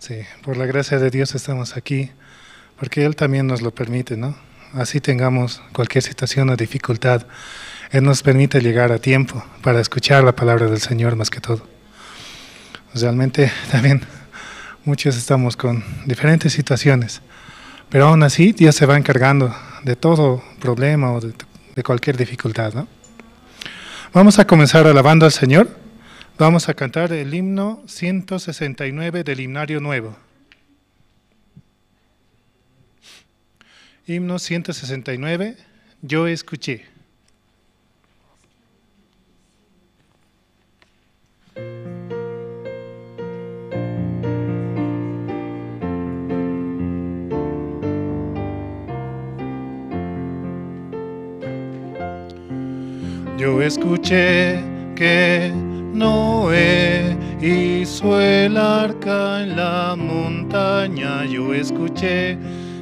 Sí, por la gracia de Dios estamos aquí, porque Él también nos lo permite, ¿no? Así tengamos cualquier situación o dificultad, Él nos permite llegar a tiempo para escuchar la palabra del Señor más que todo. Realmente también muchos estamos con diferentes situaciones, pero aún así Dios se va encargando de todo problema o de cualquier dificultad, ¿no? Vamos a comenzar alabando al Señor. Vamos a cantar el himno 169 del Himnario Nuevo. Himno 169, Yo escuché. Yo escuché que Noé hizo el arca en la montaña. Yo escuché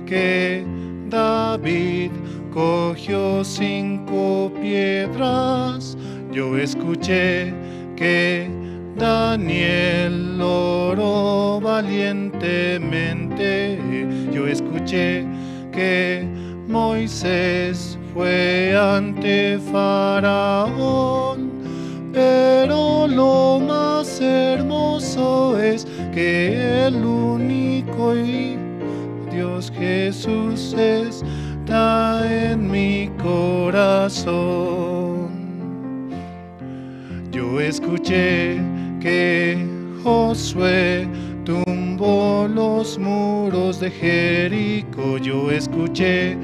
que David cogió 5 piedras. Yo escuché que Daniel oró valientemente. Yo escuché que Moisés fue ante Faraón, pero lo más hermoso es que el único Dios Jesús está en mi corazón. Yo escuché que Josué tumbó los muros de Jericó. Yo escuché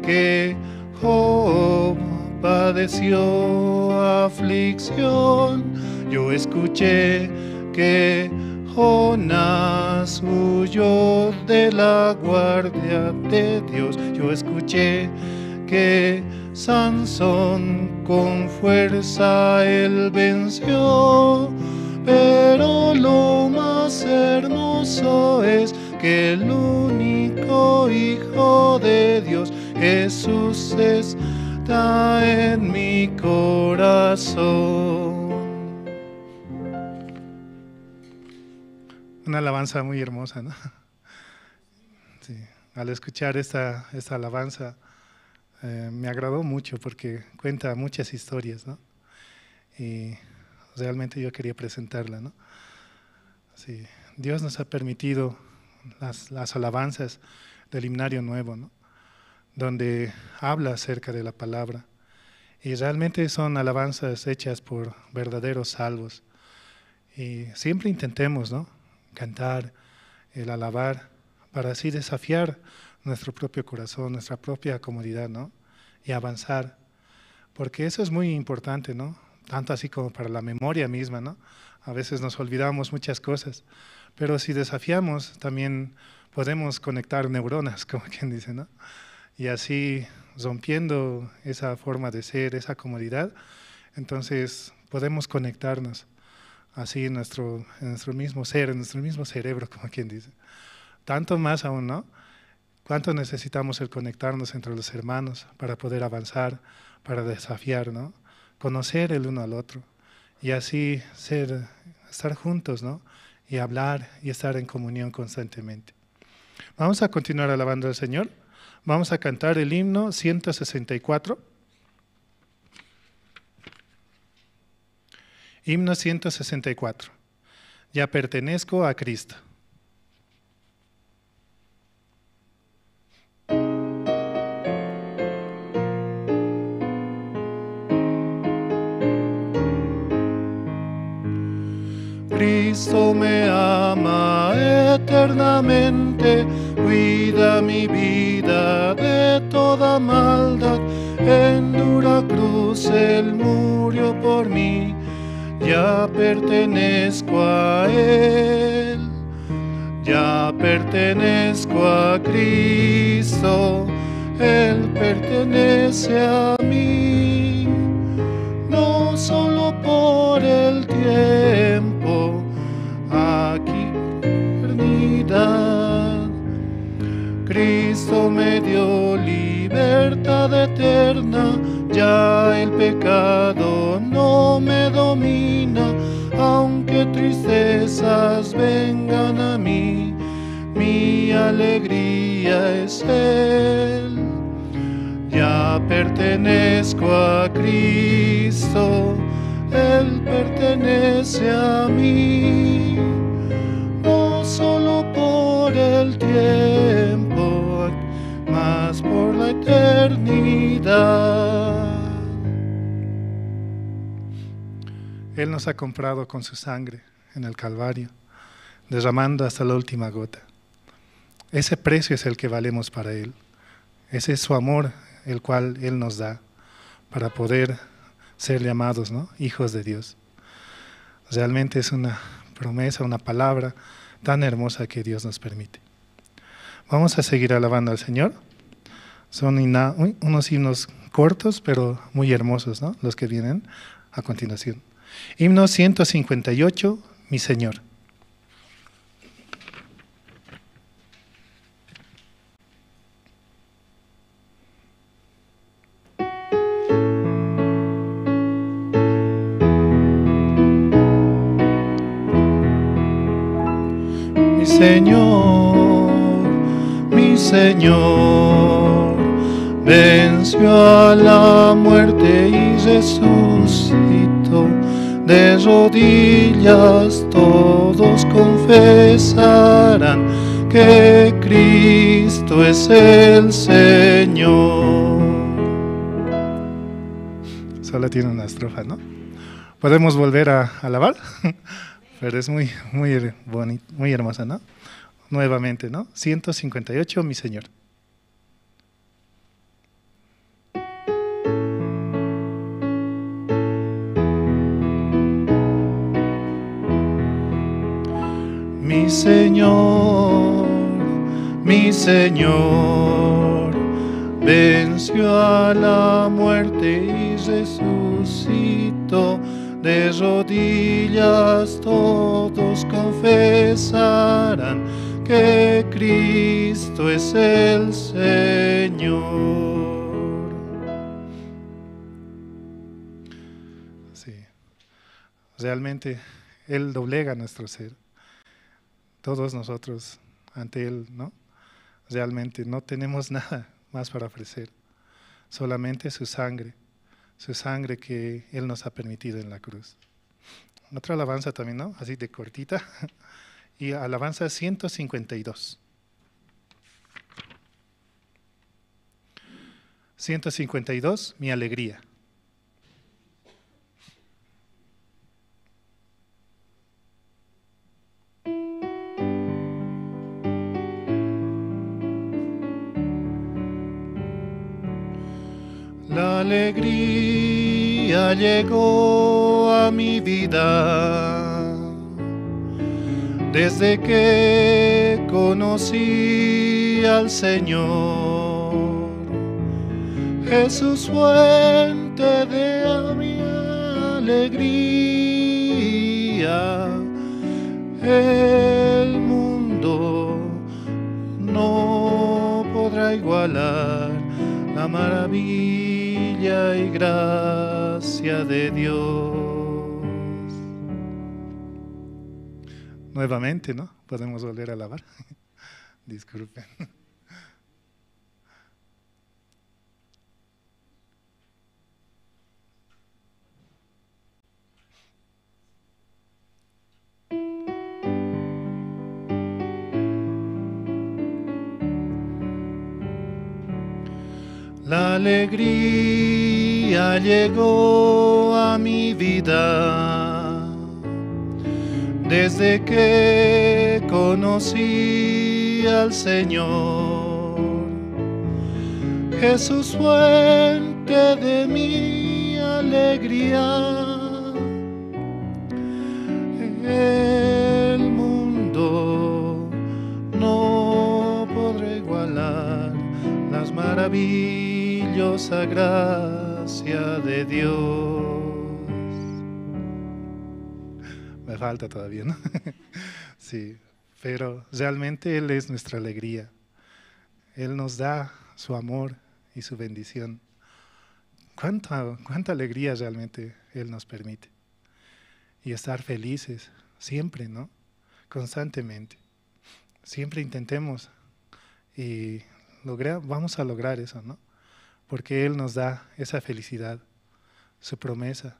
que Job padeció aflicción. Yo escuché que Jonás huyó de la guardia de Dios. Yo escuché que Sansón con fuerza él venció. Pero lo más hermoso es que el único Hijo de Dios, Jesús, está en mi corazón. Una alabanza muy hermosa, ¿no? Sí. Al escuchar esta alabanza me agradó mucho porque cuenta muchas historias, ¿no? Y realmente yo quería presentarla, ¿no? Sí. Dios nos ha permitido las alabanzas del Himnario Nuevo, ¿no? Donde habla acerca de la palabra. Y realmente son alabanzas hechas por verdaderos salvos. Y siempre intentemos, ¿no?, cantar, el alabar, para así desafiar nuestro propio corazón, nuestra propia comodidad, ¿no?, y avanzar. Porque eso es muy importante, ¿no?, tanto así como para la memoria misma, ¿no? A veces nos olvidamos muchas cosas, pero si desafiamos también podemos conectar neuronas, como quien dice, ¿no? Y así, rompiendo esa forma de ser, esa comodidad, entonces podemos conectarnos así en nuestro mismo ser, en nuestro mismo cerebro, como quien dice. Tanto más aún, ¿no? Cuánto necesitamos el conectarnos entre los hermanos para poder avanzar, para desafiar, ¿no? Conocer el uno al otro y así estar juntos, ¿no? Y hablar y estar en comunión constantemente. Vamos a continuar alabando al Señor. Vamos a cantar el himno 164. Himno 164. Ya pertenezco a Cristo. Cristo me ama eternamente, cuida mi vida de toda maldad. En dura cruz Él murió por mí, ya pertenezco a Él. Ya pertenezco a Cristo, Él pertenece a mí. No solo por el tiempo, aquí eternidad. Cristo me dio libertad eterna, ya el pecado no me domina. Aunque tristezas vengan a mí, mi alegría es Él. Ya pertenezco a Cristo, Él pertenece a mí, no solo por el tiempo, mas por la eternidad. Él nos ha comprado con su sangre en el Calvario, derramando hasta la última gota. Ese precio es el que valemos para Él. Ese es su amor, el cual Él nos da para poder ser llamados, ¿no?, hijos de Dios. Realmente es una promesa, una palabra tan hermosa que Dios nos permite. Vamos a seguir alabando al Señor. Son unos himnos cortos, pero muy hermosos, ¿no?, los que vienen a continuación. Himno 158, Mi Señor. Mi Señor, venció a la muerte y resucitó. De rodillas todos confesarán que Cristo es el Señor. Solo tiene una estrofa, ¿no? Podemos volver a alabar, pero es muy bonita, muy hermosa, ¿no? Nuevamente, ¿no? 158, Mi Señor. Mi Señor, venció a la muerte y resucitó. De rodillas todos confesarán que Cristo es el Señor. Sí, realmente Él doblega nuestro ser. Todos nosotros ante Él, ¿no? Realmente no tenemos nada más para ofrecer, solamente su sangre que Él nos ha permitido en la cruz. Otra alabanza también, ¿no? Así de cortita. Y alabanza 152. 152, Mi alegría. La alegría llegó a mi vida desde que conocí al Señor. Jesús, fuente de mi alegría, el mundo no podrá igualar la maravilla y gracia de Dios. Nuevamente, ¿no? Podemos volver a alabar. Disculpen. La alegría llegó a mi vida desde que conocí al Señor. Jesús, fuente de mi alegría, el mundo no podrá igualar las maravillosa gracia de Dios. Me falta todavía, ¿no? Sí, pero realmente Él es nuestra alegría. Él nos da su amor y su bendición. ¿Cuánta alegría realmente Él nos permite? Y estar felices siempre, ¿no? Constantemente. siempre intentemos y vamos a lograr eso, ¿no? Porque Él nos da esa felicidad, su promesa,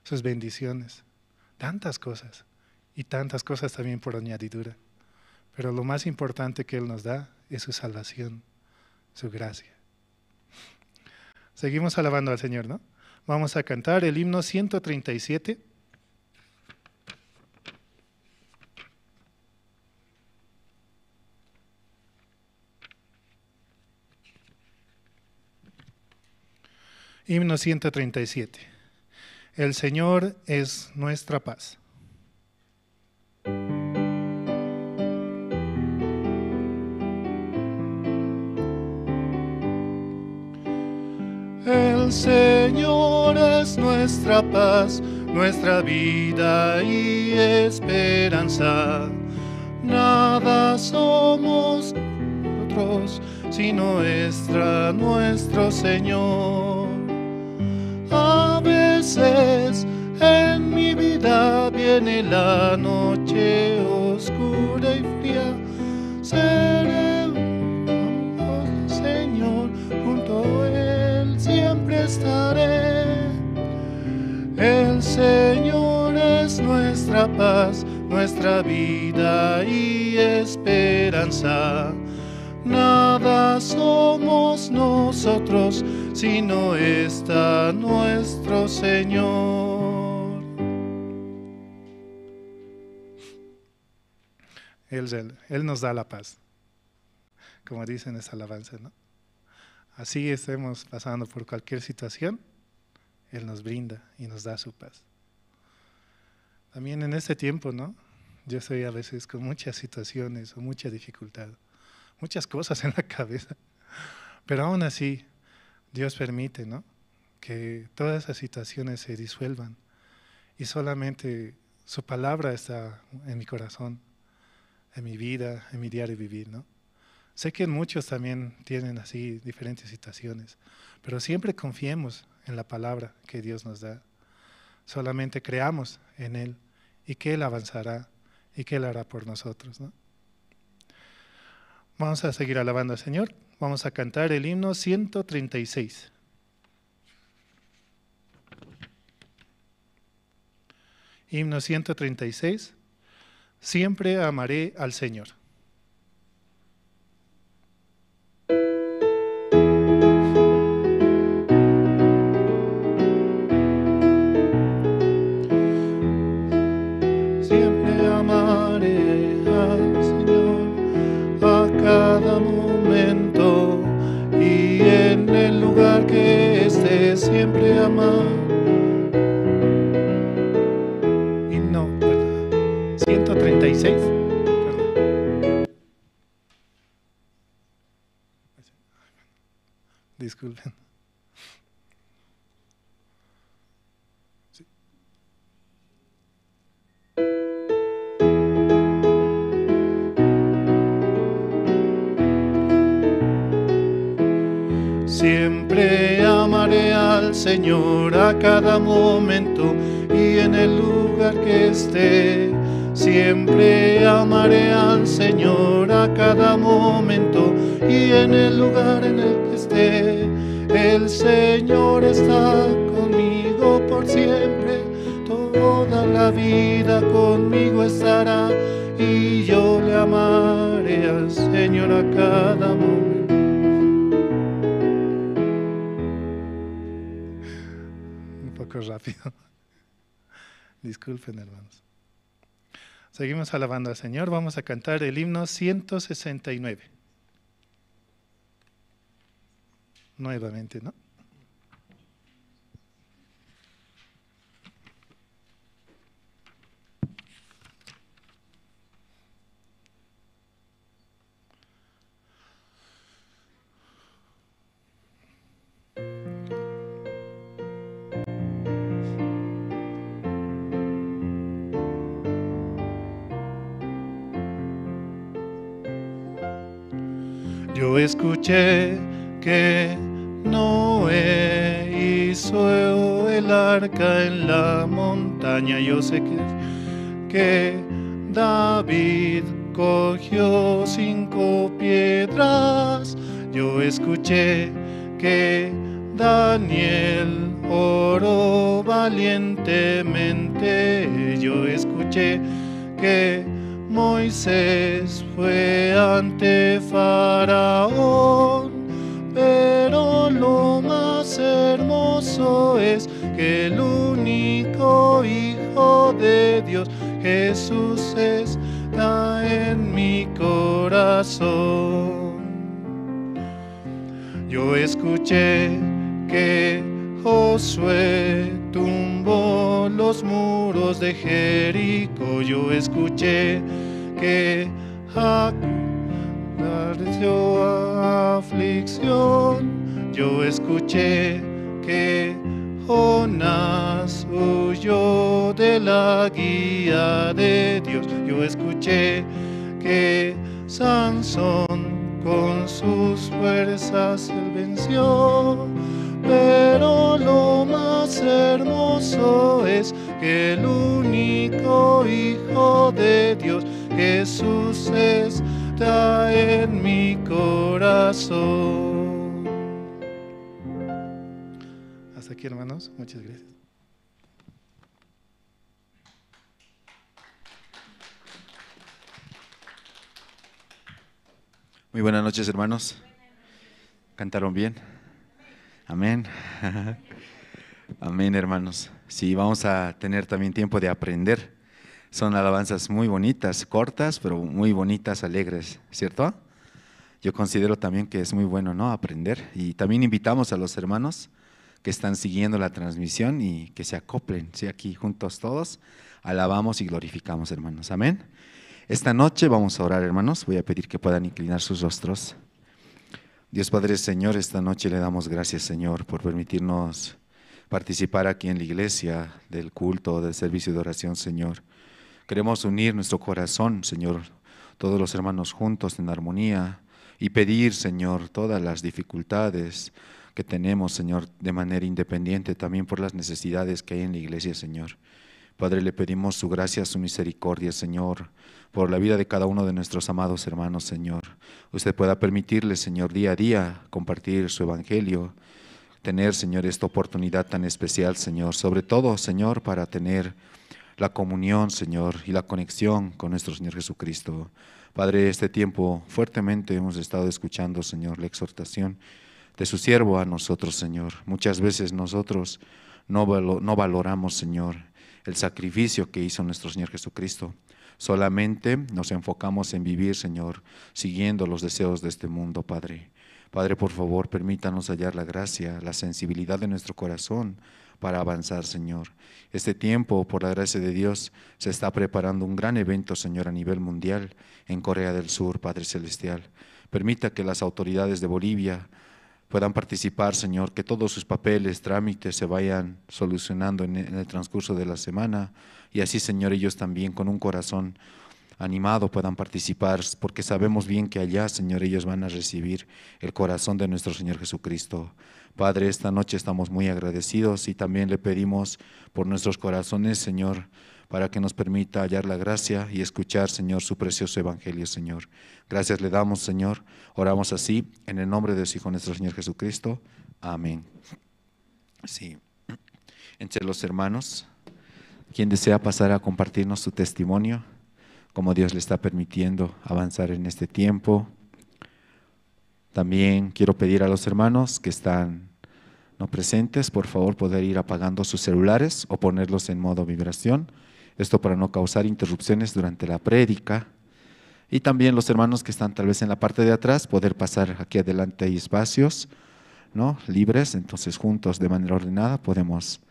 sus bendiciones, tantas cosas y tantas cosas también por añadidura. Pero lo más importante que Él nos da es su salvación, su gracia. Seguimos alabando al Señor, ¿no? Vamos a cantar el himno 137. Himno 137. El Señor es nuestra paz. El Señor es nuestra paz, nuestra vida y esperanza. Nada somos nosotros sino nuestro Señor. A veces en mi vida viene la noche oscura y fría. Seremos, Señor, junto a Él siempre estaré. El Señor es nuestra paz, nuestra vida y esperanza. Nada somos nosotros sino nuestro Señor. Él nos da la paz, como dice en esta alabanza, ¿no? Así estemos pasando por cualquier situación, Él nos brinda y nos da su paz. También en este tiempo, ¿no? Yo estoy a veces con muchas situaciones o mucha dificultad, muchas cosas en la cabeza, pero aún así Dios permite, ¿no?, que todas esas situaciones se disuelvan y solamente su palabra está en mi corazón, en mi vida, en mi diario vivir, ¿no? Sé que muchos también tienen así diferentes situaciones, pero siempre confiemos en la palabra que Dios nos da. Solamente creamos en Él y que Él avanzará y que Él hará por nosotros, ¿no? Vamos a seguir alabando al Señor. Vamos a cantar el himno 136. Himno 136. Siempre amaré al Señor. Siempre amaré al Señor a cada momento y en el lugar que esté siempre amar. Himno 136. Disculpen. Sí. Siempre amaré al Señor a cada momento y en el lugar que esté. Siempre amaré al Señor a cada momento y en el lugar en el que esté. El Señor está conmigo por siempre, toda la vida conmigo estará y yo le amaré al Señor a cada momento. Un poco rápido. Disculpen, hermanos. Seguimos alabando al Señor. Vamos a cantar el himno 169. Nuevamente, ¿no? Yo escuché que Noé hizo el arca en la montaña. Yo sé que David recogió 5 piedras. Yo escuché que Daniel oró valientemente. Yo escuché que Moisés fue ante Faraón. Pero lo más hermoso es que el único Hijo de Dios, Jesús, está en mi corazón. Yo escuché que Josué tumbó los muros de Jericó. Yo escuché que Jacob padeció aflicción. Yo escuché que Jonás huyó de la guía de Dios. Yo escuché que Sansón con sus fuerzas él venció. Pero lo más hermoso es que el único Hijo de Dios, Jesús, está en mi corazón. Hasta aquí, hermanos. Muchas gracias. Muy buenas noches, hermanos. ¿Cantaron bien? Amén. Amén, hermanos. Sí, vamos a tener también tiempo de aprender. Son alabanzas muy bonitas, cortas, pero muy bonitas, alegres, ¿cierto? Yo considero también que es muy bueno, ¿no?, aprender. Y también invitamos a los hermanos que están siguiendo la transmisión y que se acoplen, ¿sí? Aquí juntos todos alabamos y glorificamos, hermanos. Amén. Esta noche vamos a orar, hermanos. Voy a pedir que puedan inclinar sus rostros. Dios Padre, Señor, esta noche le damos gracias, Señor, por permitirnos participar aquí en la iglesia del culto, del servicio de oración, Señor. Queremos unir nuestro corazón, Señor, todos los hermanos juntos en armonía y pedir, Señor, todas las dificultades que tenemos, Señor, de manera independiente, también por las necesidades que hay en la iglesia, Señor. Padre, le pedimos su gracia, su misericordia, Señor, por la vida de cada uno de nuestros amados hermanos, Señor. Usted pueda permitirle, Señor, día a día compartir su evangelio, tener, Señor, esta oportunidad tan especial, Señor, sobre todo, Señor, para tener la comunión, Señor, y la conexión con nuestro Señor Jesucristo. Padre, este tiempo fuertemente hemos estado escuchando, Señor, la exhortación de su siervo a nosotros, Señor. Muchas veces nosotros no valoramos, Señor, el sacrificio que hizo nuestro Señor Jesucristo. Solamente nos enfocamos en vivir, Señor, siguiendo los deseos de este mundo, Padre. Padre, por favor, permítanos hallar la gracia, la sensibilidad de nuestro corazón para avanzar, Señor. Este tiempo, por la gracia de Dios, se está preparando un gran evento, Señor, a nivel mundial en Corea del Sur, Padre Celestial. Permita que las autoridades de Bolivia puedan participar, Señor, que todos sus papeles, trámites se vayan solucionando en el transcurso de la semana y así, Señor, ellos también con un corazón animado puedan participar, porque sabemos bien que allá, Señor, ellos van a recibir el corazón de nuestro Señor Jesucristo. Padre, esta noche estamos muy agradecidos y también le pedimos por nuestros corazones, Señor, para que nos permita hallar la gracia y escuchar, Señor, su precioso evangelio, Señor. Gracias le damos, Señor. Oramos así en el nombre de su Hijo, nuestro Señor Jesucristo. Amén. Sí. Entre los hermanos, ¿quién desea pasar a compartirnos su testimonio? Cómo Dios le está permitiendo avanzar en este tiempo. También quiero pedir a los hermanos que están no presentes, por favor, poder ir apagando sus celulares o ponerlos en modo vibración. Esto para no causar interrupciones durante la prédica. Y también los hermanos que están tal vez en la parte de atrás, poder pasar aquí adelante, hay espacios, ¿no?, libres, entonces juntos de manera ordenada podemos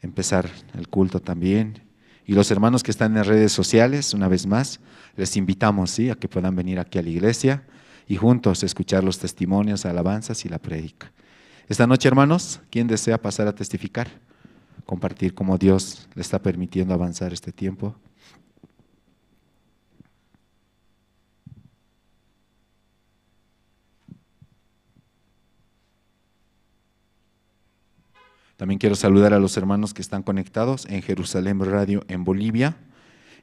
empezar el culto también. Y los hermanos que están en redes sociales, una vez más, les invitamos, ¿sí?, a que puedan venir aquí a la iglesia y juntos escuchar los testimonios, alabanzas y la prédica. Esta noche, hermanos, ¿quién desea pasar a testificar? Compartir cómo Dios le está permitiendo avanzar este tiempo. También quiero saludar a los hermanos que están conectados en Jerusalén Radio en Bolivia,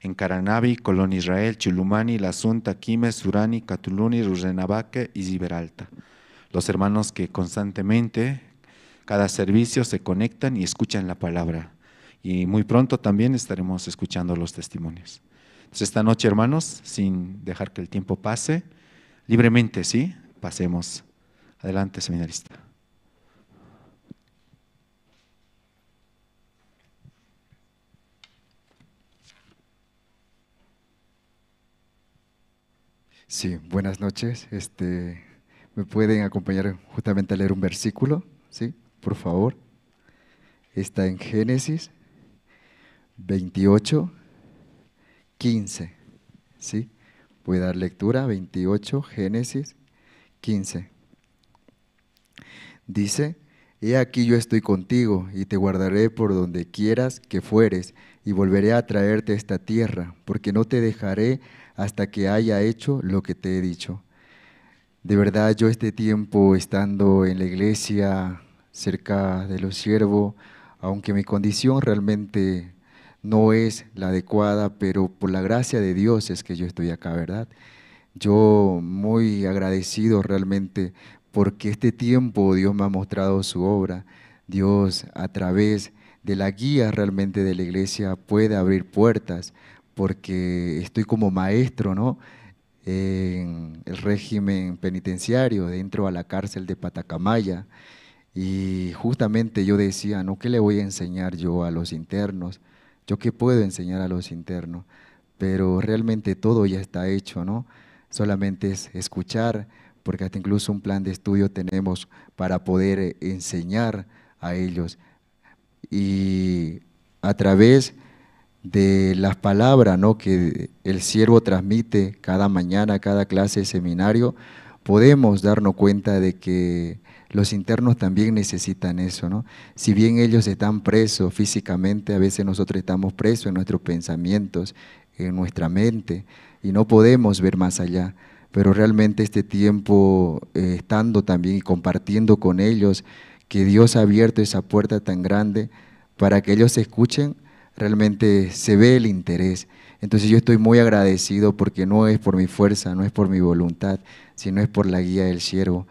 en Caranavi, Colón Israel, Chulumani, La Asunta, Quimes, Surani, Catuluni, Rurrenabaque y Ziberalta. Los hermanos que constantemente, cada servicio, se conectan y escuchan la palabra. Y muy pronto también estaremos escuchando los testimonios. Entonces esta noche, hermanos, sin dejar que el tiempo pase, libremente, ¿sí? Pasemos. Adelante, seminarista. Sí, buenas noches. ¿Me pueden acompañar justamente a leer un versículo? ¿Sí? Por favor. Está en Génesis 28, 15. ¿Sí? Voy a dar lectura, 28, Génesis 15. Dice: He aquí yo estoy contigo y te guardaré por donde quieras que fueres y volveré a traerte a esta tierra, porque no te dejaré hasta que haya hecho lo que te he dicho. De verdad, yo este tiempo estando en la iglesia, cerca de los siervos, aunque mi condición realmente no es la adecuada, pero por la gracia de Dios es que yo estoy acá, ¿verdad? Yo muy agradecido realmente porque este tiempo Dios me ha mostrado su obra. Dios a través de la guía realmente de la iglesia puede abrir puertas porque estoy como maestro, ¿no? En el régimen penitenciario, dentro a la cárcel de Patacamaya. Y justamente yo decía, ¿no? ¿Qué le voy a enseñar yo a los internos? ¿Yo qué puedo enseñar a los internos? Pero realmente todo ya está hecho, ¿no? Solamente es escuchar, porque hasta incluso un plan de estudio tenemos para poder enseñar a ellos. Y a través de las palabras, ¿no?, que el siervo transmite cada mañana, cada clase de seminario, podemos darnos cuenta de que los internos también necesitan eso, ¿no? Si bien ellos están presos físicamente, a veces nosotros estamos presos en nuestros pensamientos, en nuestra mente, y no podemos ver más allá. Pero realmente este tiempo, estando también y compartiendo con ellos, que Dios ha abierto esa puerta tan grande para que ellos escuchen, realmente se ve el interés. Entonces yo estoy muy agradecido porque no es por mi fuerza, no es por mi voluntad, sino es por la guía del siervo.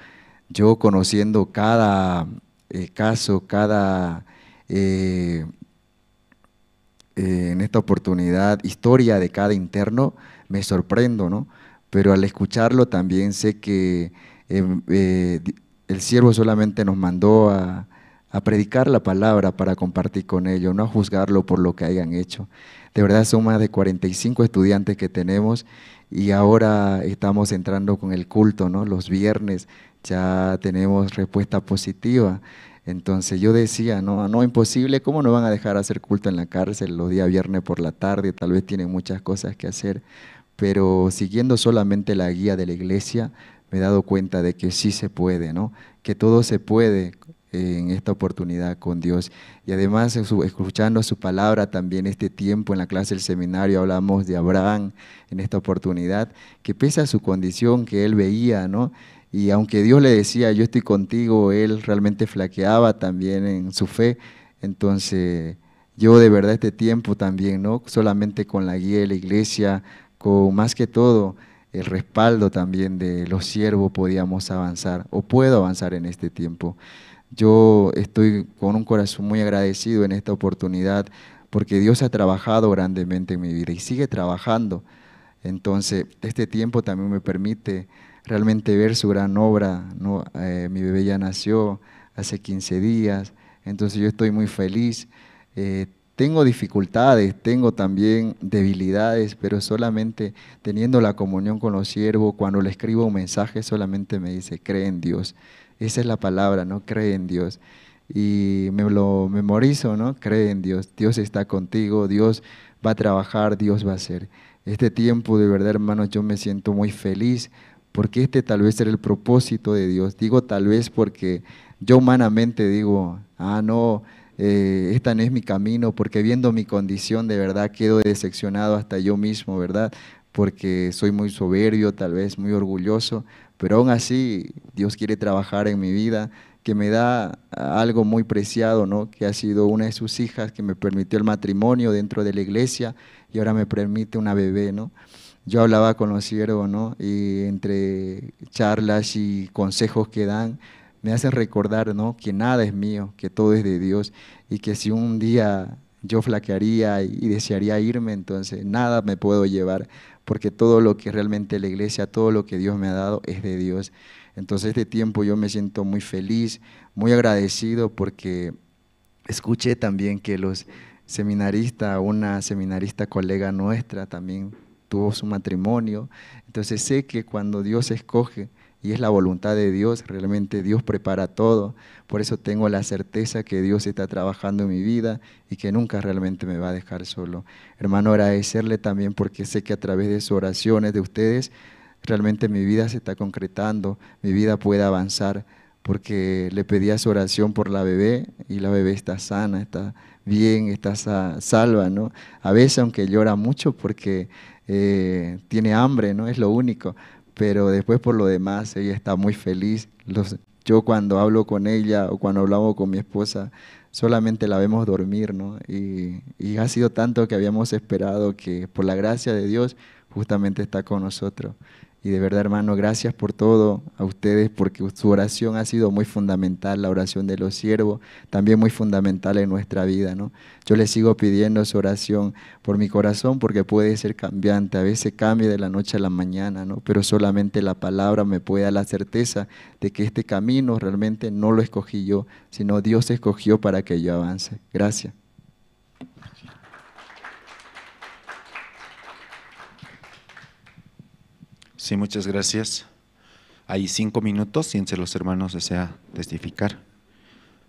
Yo conociendo cada caso, cada, en esta oportunidad, historia de cada interno, me sorprendo, ¿no? Pero al escucharlo también sé que el siervo solamente nos mandó a predicar la palabra para compartir con ellos, no a juzgarlo por lo que hayan hecho. De verdad son más de 45 estudiantes que tenemos y ahora estamos entrando con el culto, ¿no? Los viernes ya tenemos respuesta positiva. Entonces yo decía, no, no, imposible, ¿cómo no van a dejar hacer culto en la cárcel los días viernes por la tarde? Tal vez tienen muchas cosas que hacer, pero siguiendo solamente la guía de la iglesia, me he dado cuenta de que sí se puede, ¿no? Que todo se puede en esta oportunidad con Dios. Y además, escuchando su palabra también este tiempo en la clase del seminario, hablamos de Abraham en esta oportunidad, que pese a su condición que él veía, ¿no? Y aunque Dios le decía, yo estoy contigo, él realmente flaqueaba también en su fe. Entonces, yo de verdad este tiempo también, ¿no? Solamente con la guía de la iglesia, con más que todo el respaldo también de los siervos podíamos avanzar, o puedo avanzar en este tiempo. Yo estoy con un corazón muy agradecido en esta oportunidad porque Dios ha trabajado grandemente en mi vida y sigue trabajando. Entonces, este tiempo también me permite realmente ver su gran obra, ¿no? Mi bebé ya nació hace 15 días, entonces yo estoy muy feliz. Tengo dificultades, tengo también debilidades, pero solamente teniendo la comunión con los siervos, cuando le escribo un mensaje solamente me dice, cree en Dios. Esa es la palabra, ¿no? Cree en Dios. Y me lo memorizo, ¿no? Cree en Dios. Dios está contigo, Dios va a trabajar, Dios va a hacer. Este tiempo, de verdad, hermanos, yo me siento muy feliz porque este tal vez era el propósito de Dios. Digo tal vez porque yo humanamente digo, no, esta no es mi camino, porque viendo mi condición de verdad quedo decepcionado hasta yo mismo, ¿verdad? Porque soy muy soberbio, tal vez muy orgulloso, pero aún así Dios quiere trabajar en mi vida, que me da algo muy preciado, ¿no? Que ha sido una de sus hijas que me permitió el matrimonio dentro de la iglesia y ahora me permite una bebé, ¿no? Yo hablaba con los siervos, ¿no? Y entre charlas y consejos que dan, me hacen recordar, ¿no? Que nada es mío, que todo es de Dios y que si un día yo flaquearía y desearía irme, entonces nada me puedo llevar, porque todo lo que realmente la iglesia, todo lo que Dios me ha dado es de Dios. Entonces este tiempo yo me siento muy feliz, muy agradecido, porque escuché también que los seminaristas, una seminarista colega nuestra también tuvo su matrimonio. Entonces sé que cuando Dios escoge y es la voluntad de Dios, realmente Dios prepara todo. Por eso tengo la certeza que Dios está trabajando en mi vida y que nunca realmente me va a dejar solo. Hermano, agradecerle también porque sé que a través de sus oraciones de ustedes, realmente mi vida se está concretando, mi vida puede avanzar, porque le pedía su oración por la bebé y la bebé está sana, está bien, está salva, ¿no? A veces aunque llora mucho porque tiene hambre, ¿no? Es lo único, pero después por lo demás ella está muy feliz. Yo cuando hablo con ella o cuando hablamos con mi esposa, solamente la vemos dormir, ¿no? Y ha sido tanto que habíamos esperado que por la gracia de Dios justamente está con nosotros. Y de verdad, hermano, gracias por todo a ustedes, porque su oración ha sido muy fundamental, la oración de los siervos, también muy fundamental en nuestra vida, ¿no? Yo les sigo pidiendo su oración por mi corazón, porque puede ser cambiante, a veces cambia de la noche a la mañana, ¿no? Pero solamente la palabra me puede dar la certeza de que este camino realmente no lo escogí yo, sino Dios escogió para que yo avance. Gracias. Sí, muchas gracias. Hay 5 minutos, si entre los hermanos desea testificar,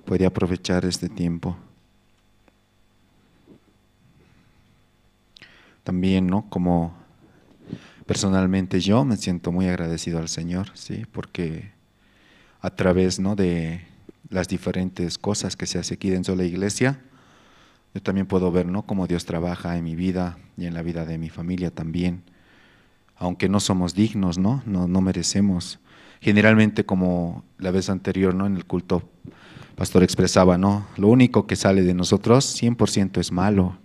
puede aprovechar este tiempo. También, ¿no? Como personalmente yo me siento muy agradecido al Señor, sí, porque a través, ¿no?, de las diferentes cosas que se hace aquí dentro de la iglesia, yo también puedo ver, ¿no?, cómo Dios trabaja en mi vida y en la vida de mi familia también. Aunque no somos dignos, ¿no? No merecemos. Generalmente, como la vez anterior, ¿no?, en el culto, pastor expresaba, ¿no?, lo único que sale de nosotros 100% es malo,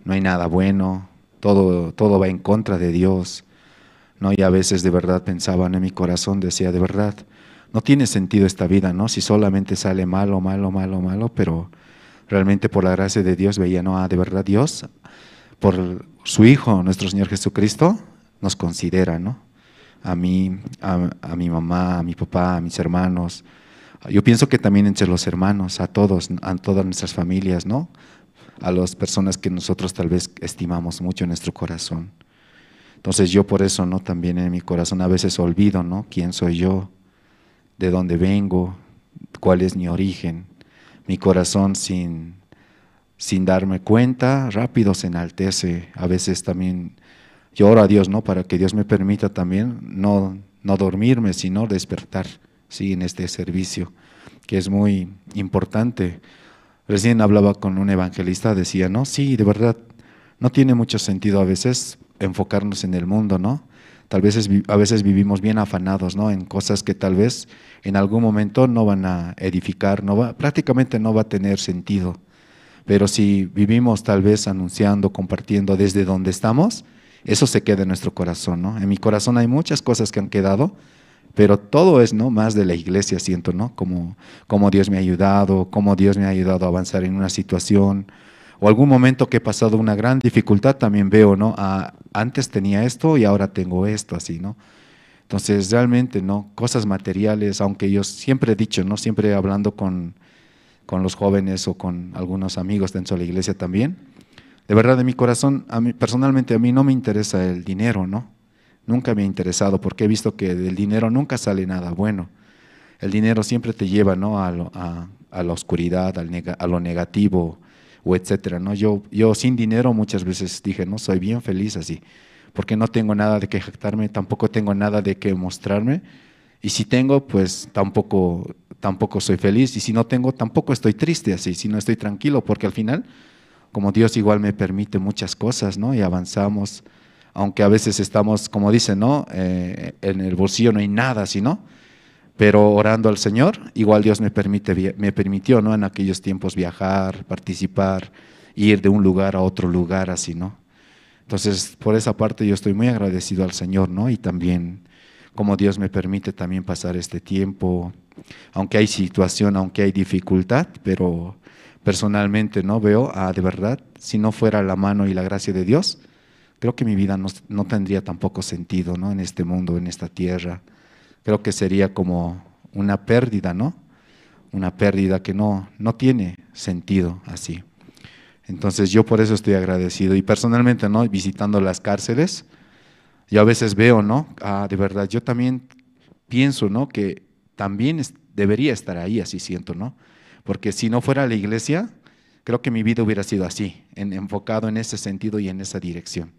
no hay nada bueno, todo va en contra de Dios, ¿no? Y a veces de verdad pensaba, en mi corazón decía, de verdad, no tiene sentido esta vida, ¿no? Si solamente sale malo, pero realmente por la gracia de Dios veía, ¿no? De verdad Dios, por su Hijo, nuestro Señor Jesucristo, nos considera, ¿no? A mí, a mi mamá, a mi papá, a mis hermanos. Yo pienso que también entre los hermanos, a todas nuestras familias, ¿no? A las personas que nosotros tal vez estimamos mucho en nuestro corazón. Entonces yo por eso, ¿no?, también en mi corazón a veces olvido, ¿no?, quién soy yo, de dónde vengo, cuál es mi origen. Mi corazón sin darme cuenta, rápido se enaltece. A veces también yo oro a Dios, ¿no?, para que Dios me permita también no dormirme, sino despertar, sí, en este servicio, que es muy importante. Recién hablaba con un evangelista, decía, ¿no?, sí, de verdad, no tiene mucho sentido a veces enfocarnos en el mundo, ¿no? A veces vivimos bien afanados, ¿no?, en cosas que tal vez en algún momento no van a edificar, prácticamente no va a tener sentido. Pero si vivimos tal vez anunciando, compartiendo desde donde estamos, eso se queda en nuestro corazón, ¿no? En mi corazón hay muchas cosas que han quedado, pero todo es, ¿no?, más de la iglesia, siento, ¿no? Como Dios me ha ayudado, cómo Dios me ha ayudado a avanzar en una situación, o algún momento que he pasado una gran dificultad, también veo, ¿no? Antes tenía esto y ahora tengo esto, así, ¿no? Entonces, realmente, ¿no?, cosas materiales, aunque yo siempre he dicho, ¿no?, siempre hablando con los jóvenes o con algunos amigos dentro de la iglesia también, de verdad, de mi corazón, personalmente a mí no me interesa el dinero, ¿no? Nunca me ha interesado, porque he visto que del dinero nunca sale nada bueno. El dinero siempre te lleva, ¿no?, a la oscuridad, a lo negativo, o etcétera, ¿no? Yo sin dinero muchas veces dije, no, soy bien feliz así, porque no tengo nada de que jactarme, tampoco tengo nada de que mostrarme, y si tengo, pues tampoco soy feliz, y si no tengo, tampoco estoy triste así, si no estoy tranquilo, porque al final, como Dios igual me permite muchas cosas, ¿no?, y avanzamos, aunque a veces estamos, como dicen, ¿no?, en el bolsillo no hay nada, ¿sí, no? pero orando al Señor, igual Dios me permitió, ¿no? En aquellos tiempos viajar, participar, ir de un lugar a otro lugar, así, ¿no? Entonces, por esa parte yo estoy muy agradecido al Señor, ¿no? Y también como Dios me permite también pasar este tiempo, aunque hay situación, aunque hay dificultad, pero personalmente, ¿no? Veo, de verdad, si no fuera la mano y la gracia de Dios, creo que mi vida no tendría tampoco sentido, ¿no? En este mundo, en esta tierra. Creo que sería como una pérdida, ¿no? Una pérdida que no tiene sentido así. Entonces yo por eso estoy agradecido. Y personalmente, ¿no? Visitando las cárceles, yo a veces veo, ¿no? De verdad, yo también pienso, ¿no? Que también debería estar ahí, así siento, ¿no? Porque si no fuera la iglesia, creo que mi vida hubiera sido así, enfocado en ese sentido y en esa dirección.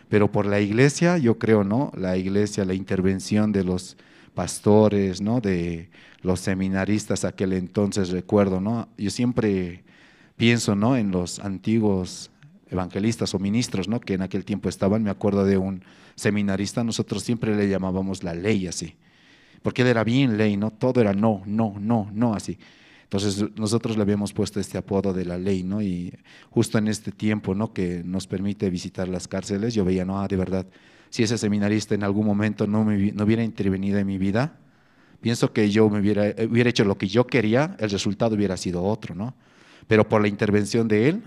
Pero por la iglesia, yo creo, ¿no? La iglesia, la intervención de los pastores, ¿no? De los seminaristas aquel entonces, recuerdo, ¿no? Yo siempre pienso, ¿no? En los antiguos evangelistas o ministros, ¿no? Que en aquel tiempo estaban. Me acuerdo de un seminarista, nosotros siempre le llamábamos la ley así, porque él era bien ley, ¿no? Todo era no, no, no, no, así. Entonces nosotros le habíamos puesto este apodo de la ley, ¿no? Y justo en este tiempo, ¿no? Que nos permite visitar las cárceles, yo veía, no, de verdad, si ese seminarista en algún momento no hubiera intervenido en mi vida, pienso que yo hubiera hecho lo que yo quería, el resultado hubiera sido otro, ¿no? Pero por la intervención de él,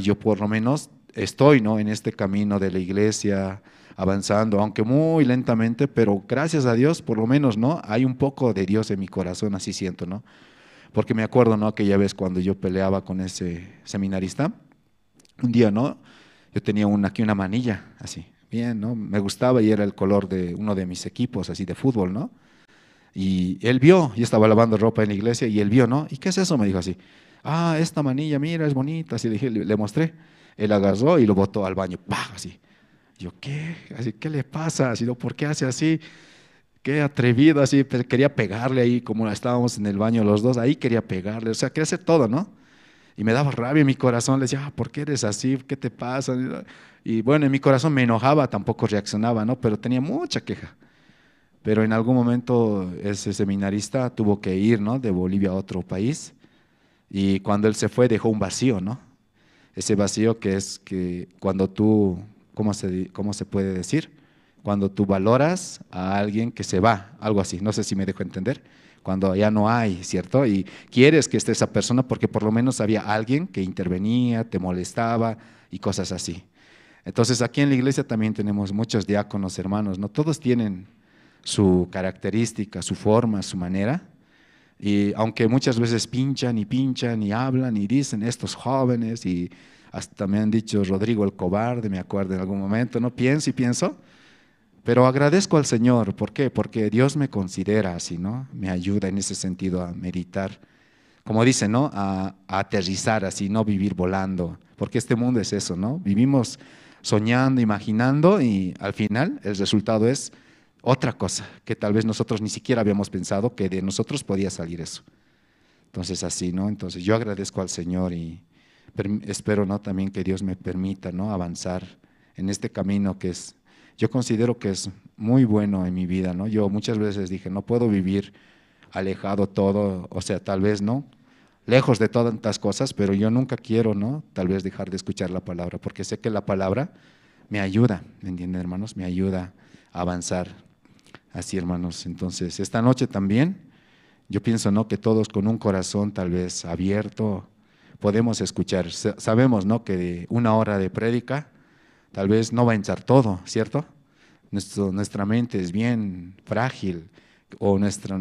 yo por lo menos estoy, ¿no? En este camino de la iglesia, avanzando, aunque muy lentamente, pero gracias a Dios, por lo menos, ¿no? Hay un poco de Dios en mi corazón, así siento, ¿no? Porque me acuerdo, ¿no? Aquella vez cuando yo peleaba con ese seminarista, un día, ¿no? Yo tenía aquí una manilla, así, bien, ¿no? Me gustaba y era el color de uno de mis equipos, así, de fútbol, ¿no? Y él vio, yo estaba lavando ropa en la iglesia y él vio, ¿no? ¿Y qué es eso? Me dijo así, esta manilla, mira, es bonita, así le mostré. Él agarró y lo botó al baño, ¡pah! Así. Yo, ¿qué? Así, ¿qué le pasa? Así, ¿no? ¿Por qué hace así? Qué atrevido, así, quería pegarle ahí, como estábamos en el baño los dos, ahí quería pegarle, o sea, quería hacer todo, ¿no? Y me daba rabia en mi corazón, le decía, ¿por qué eres así? ¿Qué te pasa? Y bueno, en mi corazón me enojaba, tampoco reaccionaba, ¿no? Pero tenía mucha queja. Pero en algún momento ese seminarista tuvo que ir, ¿no? De Bolivia a otro país, y cuando él se fue dejó un vacío, ¿no? Ese vacío que es que cuando tú, cómo se puede decir? Cuando tú valoras a alguien que se va, algo así, no sé si me dejo entender, cuando ya no hay, ¿cierto? Y quieres que esté esa persona porque por lo menos había alguien que intervenía, te molestaba y cosas así. Entonces aquí en la iglesia también tenemos muchos diáconos, hermanos, ¿no? Todos tienen su característica, su forma, su manera, y aunque muchas veces pinchan y hablan y dicen estos jóvenes, y hasta me han dicho Rodrigo el cobarde, me acuerdo en algún momento, ¿no? Pienso y pienso, pero agradezco al Señor. ¿Por qué? Porque Dios me considera así, ¿no? Me ayuda en ese sentido a meditar, como dice, ¿no? A aterrizar así, no vivir volando, porque este mundo es eso, ¿no? Vivimos soñando, imaginando, y al final el resultado es otra cosa que tal vez nosotros ni siquiera habíamos pensado que de nosotros podía salir eso. Entonces así, ¿no? Entonces yo agradezco al Señor y espero, ¿no? También que Dios me permita, ¿no? Avanzar en este camino que es, yo considero que es muy bueno en mi vida, ¿no? Yo muchas veces dije, no puedo vivir alejado todo, o sea, tal vez, ¿no? Lejos de todas estas cosas, pero yo nunca quiero, ¿no? Tal vez dejar de escuchar la palabra, porque sé que la palabra me ayuda, ¿me entienden, hermanos? Me ayuda a avanzar. Así, hermanos. Entonces, esta noche también, yo pienso, ¿no? Que todos con un corazón tal vez abierto podemos escuchar. Sabemos, ¿no? Que de una hora de prédica tal vez no va a entrar todo, ¿cierto? Nuestra mente es bien frágil, o nuestro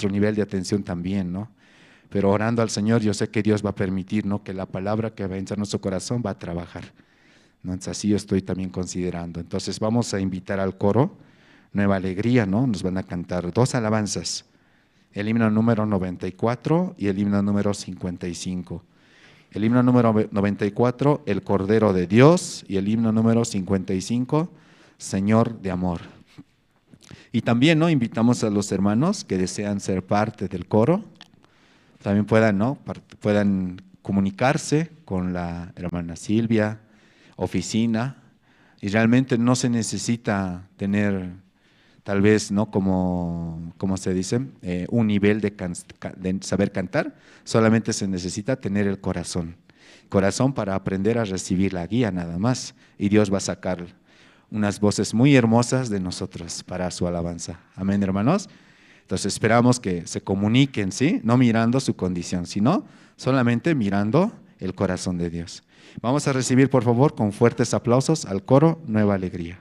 nivel de atención también, ¿no? Pero orando al Señor, yo sé que Dios va a permitir, ¿no? Que la palabra que va a entrar en nuestro corazón va a trabajar, ¿no? Entonces, así yo estoy también considerando. Entonces, vamos a invitar al coro Nueva Alegría, ¿no? Nos van a cantar dos alabanzas, el himno número 94 y el himno número 55. El himno número 94, el Cordero de Dios, y el himno número 55, Señor de Amor. Y también, ¿no? Invitamos a los hermanos que desean ser parte del coro, también puedan, ¿no? Puedan comunicarse con la hermana Silvia, oficina, y realmente no se necesita tener tal vez, ¿no? Como se dice, un nivel de saber cantar, solamente se necesita tener el corazón para aprender a recibir la guía nada más, y Dios va a sacar unas voces muy hermosas de nosotros para su alabanza. Amén, hermanos. Entonces esperamos que se comuniquen, ¿sí? No mirando su condición, sino solamente mirando el corazón de Dios. Vamos a recibir, por favor, con fuertes aplausos al coro Nueva Alegría.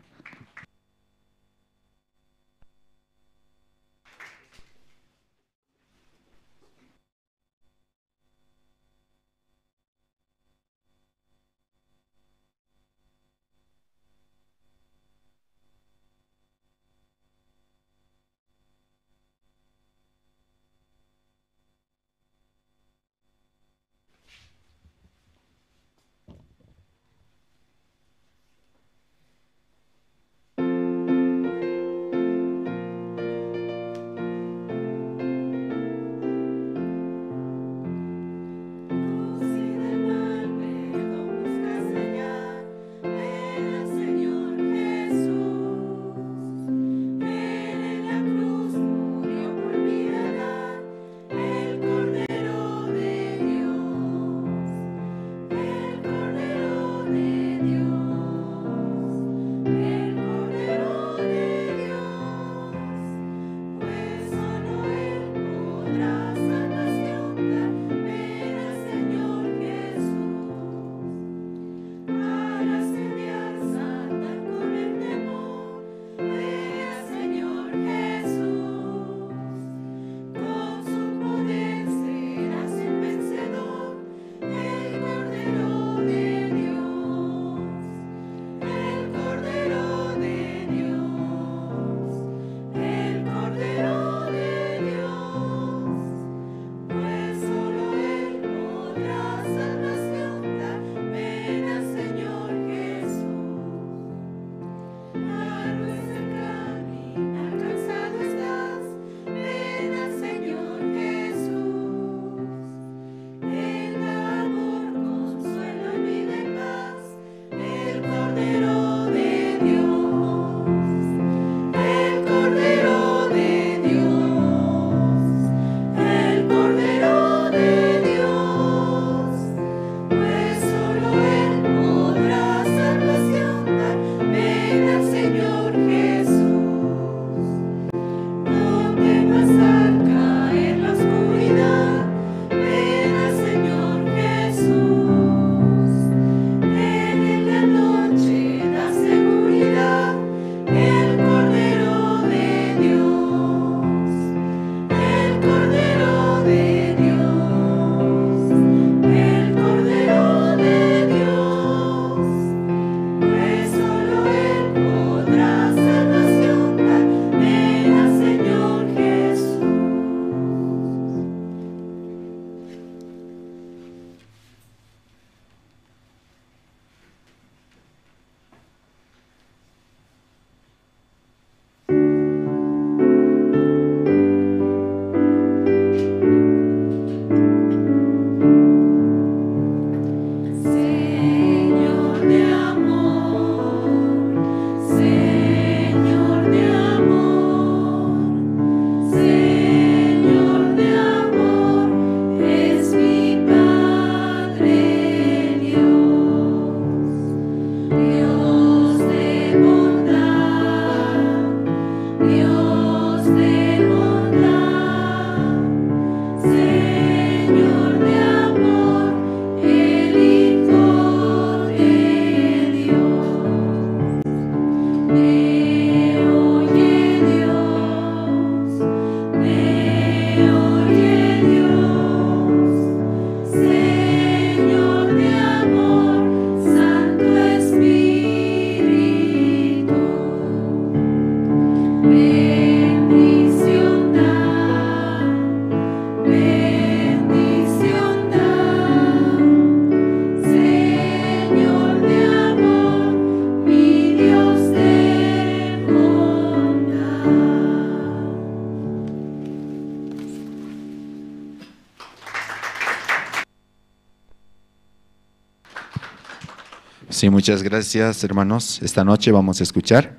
Sí, muchas gracias, hermanos. Esta noche vamos a escuchar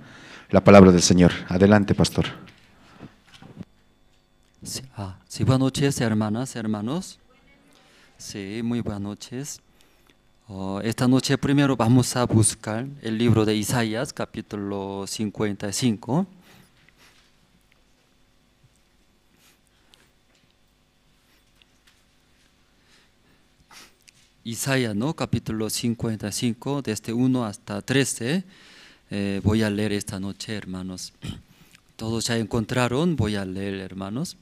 la palabra del Señor. Adelante, pastor. Sí, sí, buenas noches, hermanas, hermanos. Sí, muy buenas noches. Esta noche primero vamos a buscar el libro de Isaías, capítulo 55. Isaías, ¿no? Capítulo 55, desde 1 hasta 13. Voy a leer esta noche, hermanos. Todos ya encontraron, voy a leer, hermanos.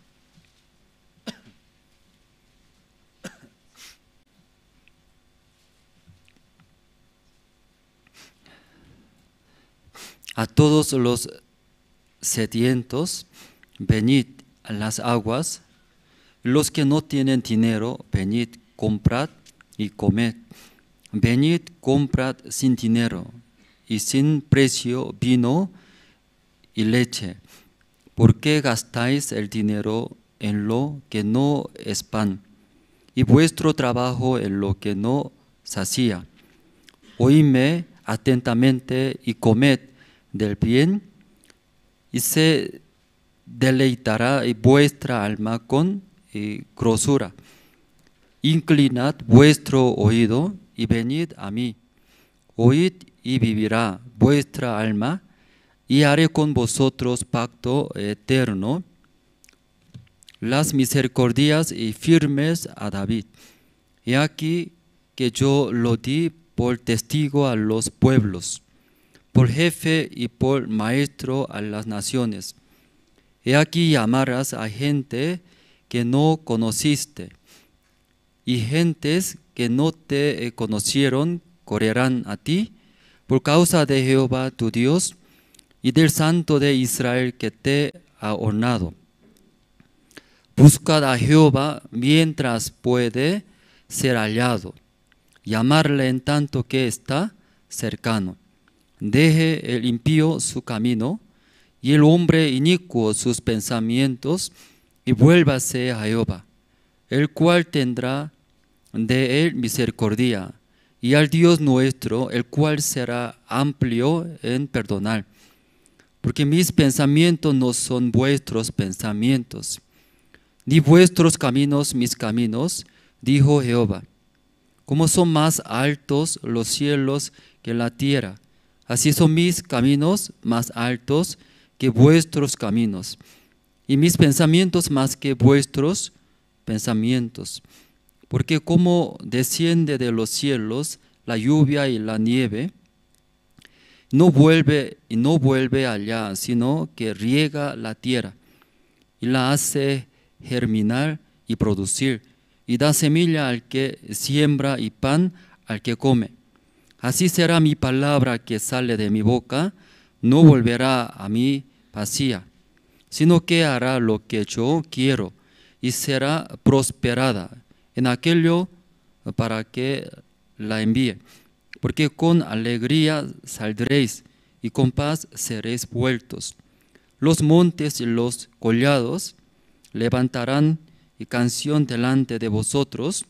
A todos los sedientos, venid a las aguas. Los que no tienen dinero, venid, comprad y comed. Venid, comprad sin dinero y sin precio vino y leche. ¿Por qué gastáis el dinero en lo que no es pan y vuestro trabajo en lo que no sacía? Oídme atentamente y comed del bien, y se deleitará vuestra alma con grosura. Inclinad vuestro oído y venid a mí. Oíd y vivirá vuestra alma, y haré con vosotros pacto eterno, las misericordias y firmes a David. He aquí que yo lo di por testigo a los pueblos, por jefe y por maestro a las naciones. He aquí llamarás a gente que no conociste, y gentes que no te conocieron correrán a ti por causa de Jehová tu Dios y del Santo de Israel que te ha honrado. Buscad a Jehová mientras puede ser hallado, llamarle en tanto que está cercano. Deje el impío su camino y el hombre inicuo sus pensamientos, y vuélvase a Jehová, el cual tendrá de él misericordia, y al Dios nuestro, el cual será amplio en perdonar. Porque mis pensamientos no son vuestros pensamientos, ni vuestros caminos mis caminos, dijo Jehová. Como son más altos los cielos que la tierra, así son mis caminos más altos que vuestros caminos, y mis pensamientos más que vuestros pensamientos. Porque como desciende de los cielos la lluvia y la nieve, no vuelve allá, sino que riega la tierra y la hace germinar y producir, y da semilla al que siembra y pan al que come. Así será mi palabra que sale de mi boca, no volverá a mí vacía, sino que hará lo que yo quiero y será prosperada en aquello para que la envíe. Porque con alegría saldréis y con paz seréis vueltos. Los montes y los collados levantarán canción delante de vosotros,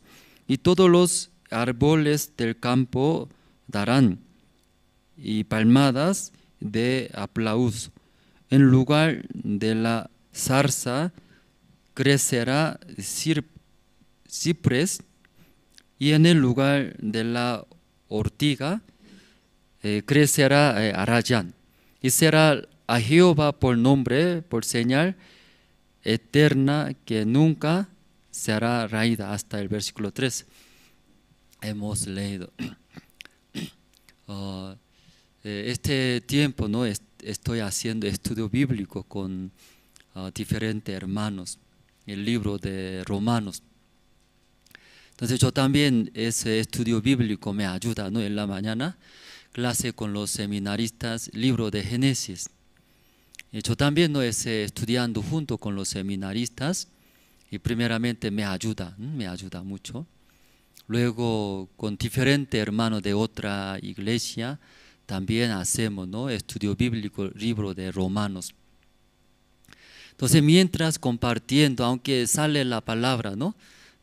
y todos los árboles del campo darán y palmadas de aplauso. En lugar de la zarza crecerá ciprés, y en el lugar de la ortiga crecerá arrayán. Y será a Jehová por nombre, por señal eterna que nunca será raída, hasta el versículo 3. Hemos leído. Este tiempo, ¿no? Estoy haciendo estudio bíblico con diferentes hermanos, el libro de Romanos. Entonces yo también ese estudio bíblico me ayuda, ¿no? En la mañana, clase con los seminaristas, libro de Génesis. Yo también no estoy estudiando junto con los seminaristas, y primeramente me ayuda mucho. Luego con diferentes hermanos de otra iglesia también hacemos, ¿no? Estudio bíblico, libro de Romanos. Entonces mientras compartiendo, aunque sale la palabra, ¿no?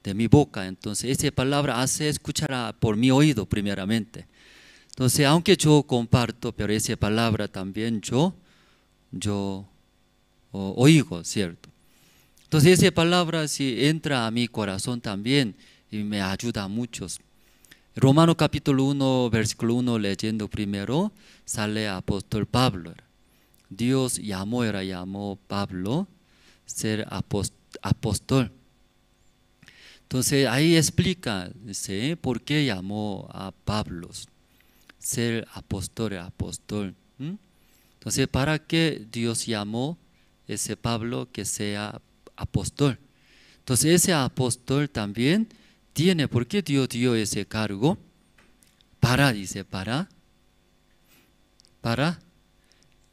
de mi boca, entonces esa palabra hace escuchar por mi oído primeramente. Entonces aunque yo comparto, pero esa palabra también yo yo oigo, ¿cierto? Entonces esa palabra si entra a mi corazón también y me ayuda a muchos. Romano capítulo 1, versículo 1, leyendo primero, sale apóstol Pablo. Dios llamó Pablo ser apóstol. Entonces ahí explica, ¿sí?, por qué llamó a Pablo ser apóstol. Entonces, ¿para qué Dios llamó ese Pablo que sea apóstol? Entonces ese apóstol también tiene, ¿por qué Dios dio ese cargo? Dice, para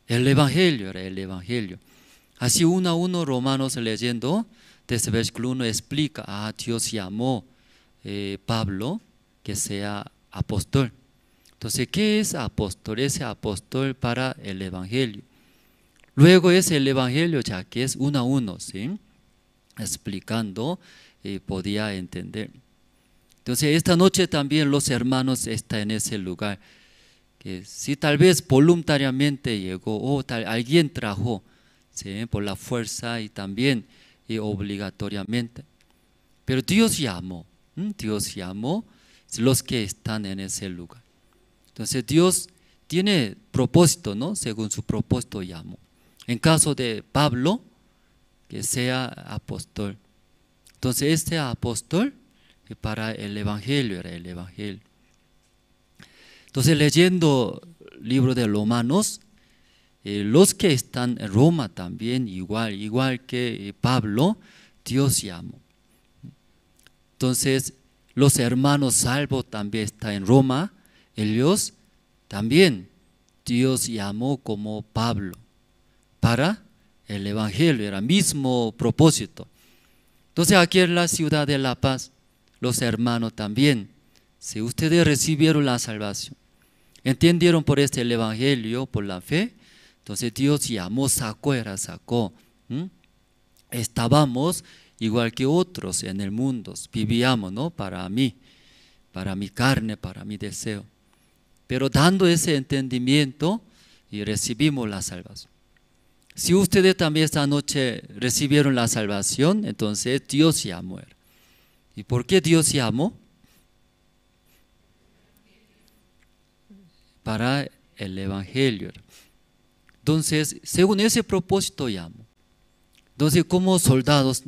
el Evangelio, era el Evangelio. Así uno a uno Romanos leyendo, desde versículo 1 explica, Dios llamó Pablo que sea apóstol. Entonces, ¿qué es apóstol? Es apóstol para el Evangelio. Luego es el Evangelio ya que es uno a uno, ¿sí?, explicando, podía entender. Entonces esta noche también los hermanos están en ese lugar, que si tal vez voluntariamente llegó o alguien trajo, ¿sí?, por la fuerza y también obligatoriamente, pero Dios llamó los que están en ese lugar. Entonces Dios tiene propósito, ¿no? Según su propósito llamó. En caso de Pablo, que sea apóstol. Entonces este apóstol para el Evangelio, era el Evangelio. Entonces leyendo el libro de Romanos, los que están en Roma también, igual que Pablo, Dios llamó. Entonces los hermanos salvos también están en Roma, ellos también Dios llamó como Pablo para el Evangelio, era el mismo propósito. Entonces aquí en la ciudad de La Paz, los hermanos también, si ustedes recibieron la salvación, entendieron por este el Evangelio, por la fe, entonces Dios llamó, sacó. Estábamos igual que otros en el mundo, vivíamos, ¿no?, para mí, para mi carne, para mi deseo. Pero dando ese entendimiento y recibimos la salvación. Si ustedes también esta noche recibieron la salvación, entonces Dios llamó. ¿Y por qué Dios llamó? Para el Evangelio. Entonces, según ese propósito llamó. Entonces, como soldados,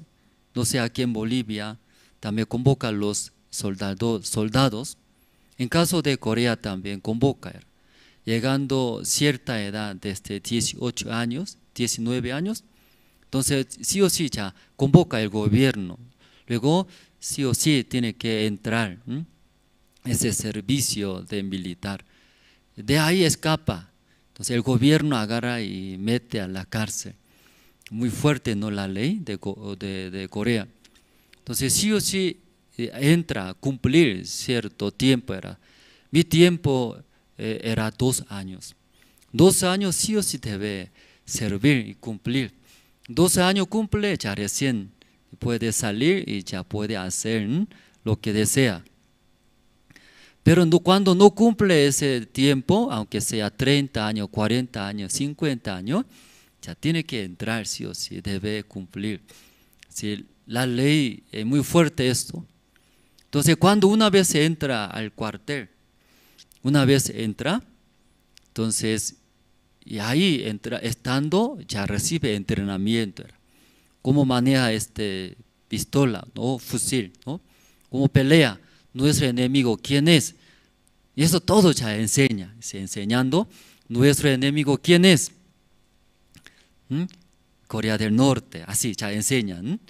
no sé, aquí en Bolivia, también convoca a los soldados. En caso de Corea también convoca. Llegando cierta edad, desde 18 años, 19 años, entonces sí o sí ya convoca el gobierno. Luego sí o sí tiene que entrar ese servicio de militar. De ahí escapa. Entonces el gobierno agarra y mete a la cárcel. Muy fuerte, ¿no?, la ley de Corea. Entonces sí o sí entra a cumplir cierto tiempo. Mi tiempo era 2 años. 2 años sí o sí debe servir y cumplir. 12 años cumple, ya recién puede salir y ya puede hacer lo que desea. Pero cuando no cumple ese tiempo, aunque sea 30 años, 40 años, 50 años, ya tiene que entrar sí o sí, debe cumplir. Sí, la ley es muy fuerte esto. Entonces cuando una vez se entra al cuartel, entonces y ahí estando ya recibe entrenamiento. Cómo maneja pistola, ¿no?, fusil, ¿no?, cómo pelea nuestro enemigo, quién es. Y eso todo ya enseñando nuestro enemigo quién es. Corea del Norte, así ya enseñan.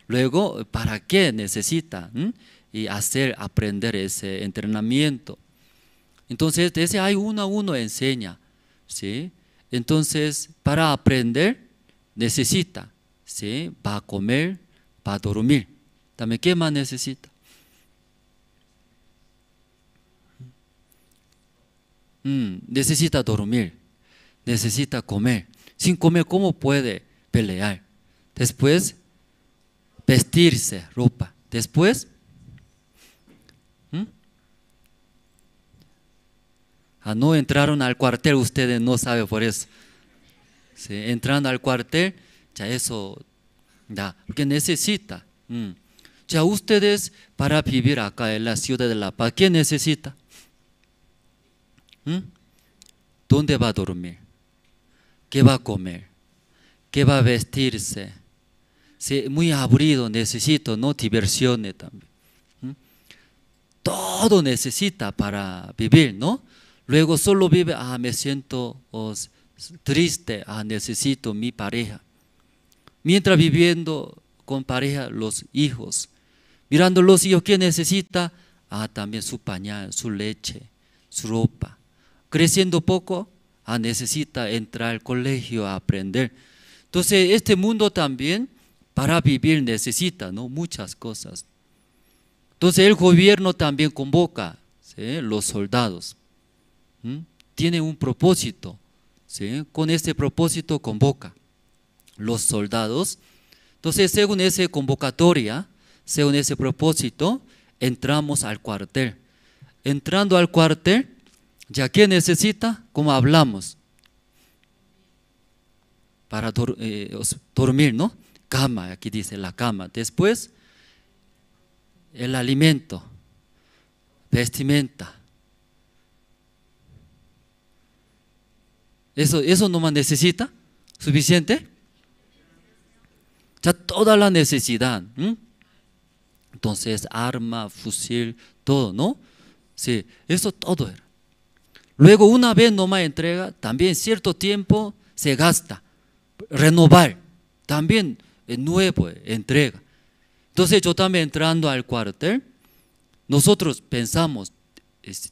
Luego, ¿para qué necesita? Y aprender ese entrenamiento. Entonces, desde ahí uno a uno enseña, ¿sí? Entonces, para aprender necesita, ¿sí?, va a comer, va a dormir. También, ¿qué más necesita? Necesita dormir, necesita comer. Sin comer, ¿cómo puede pelear? Después, vestirse, ropa. Después, no entraron al cuartel, ustedes no saben por eso. ¿sí? Entrando al cuartel, ya eso da, porque necesita. Ya ustedes para vivir acá en la ciudad de La Paz, ¿qué necesita? ¿Dónde va a dormir? ¿Qué va a comer? ¿Qué va a vestirse? Sí, muy aburrido, necesito, ¿no? Diversiones también. Todo necesita para vivir, ¿no? Luego solo vive, me siento triste, necesito mi pareja. Mientras viviendo con pareja, los hijos. Mirando los hijos, ¿qué necesita? También su pañal, su leche, su ropa. Creciendo poco, necesita entrar al colegio a aprender. Entonces, este mundo también, para vivir necesita, ¿no? Muchas cosas. Entonces, el gobierno también convoca, ¿sí? Los soldados. Tiene un propósito, ¿sí? Con este propósito convoca los soldados. Entonces, según esa convocatoria, según ese propósito, entramos al cuartel. Entrando al cuartel, ¿ya qué necesita? Como hablamos, para dormir, ¿no? Cama, aquí dice la cama. Después, el alimento, vestimenta. ¿Eso no más necesita? ¿Suficiente? Ya toda la necesidad. Entonces, arma, fusil, todo, ¿no? Sí, eso todo era. Luego, una vez nomás entrega, también cierto tiempo se gasta. Renovar, también nuevo entrega. Entonces, yo también entrando al cuartel, nosotros pensamos,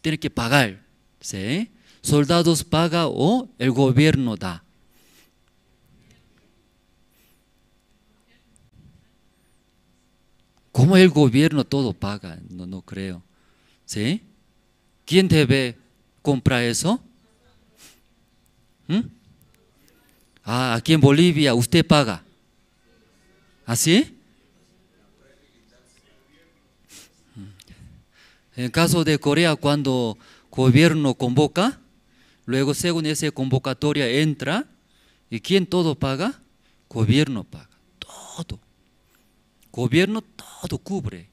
tiene que pagar, ¿sí? Soldados paga o el gobierno da. ¿Cómo el gobierno todo paga? No creo. ¿Sí? ¿Quién debe comprar eso? Aquí en Bolivia usted paga. ¿Así? En el caso de Corea, cuando gobierno convoca, luego según esa convocatoria entra, ¿y quién todo paga? Gobierno paga. Todo. Gobierno todo cubre.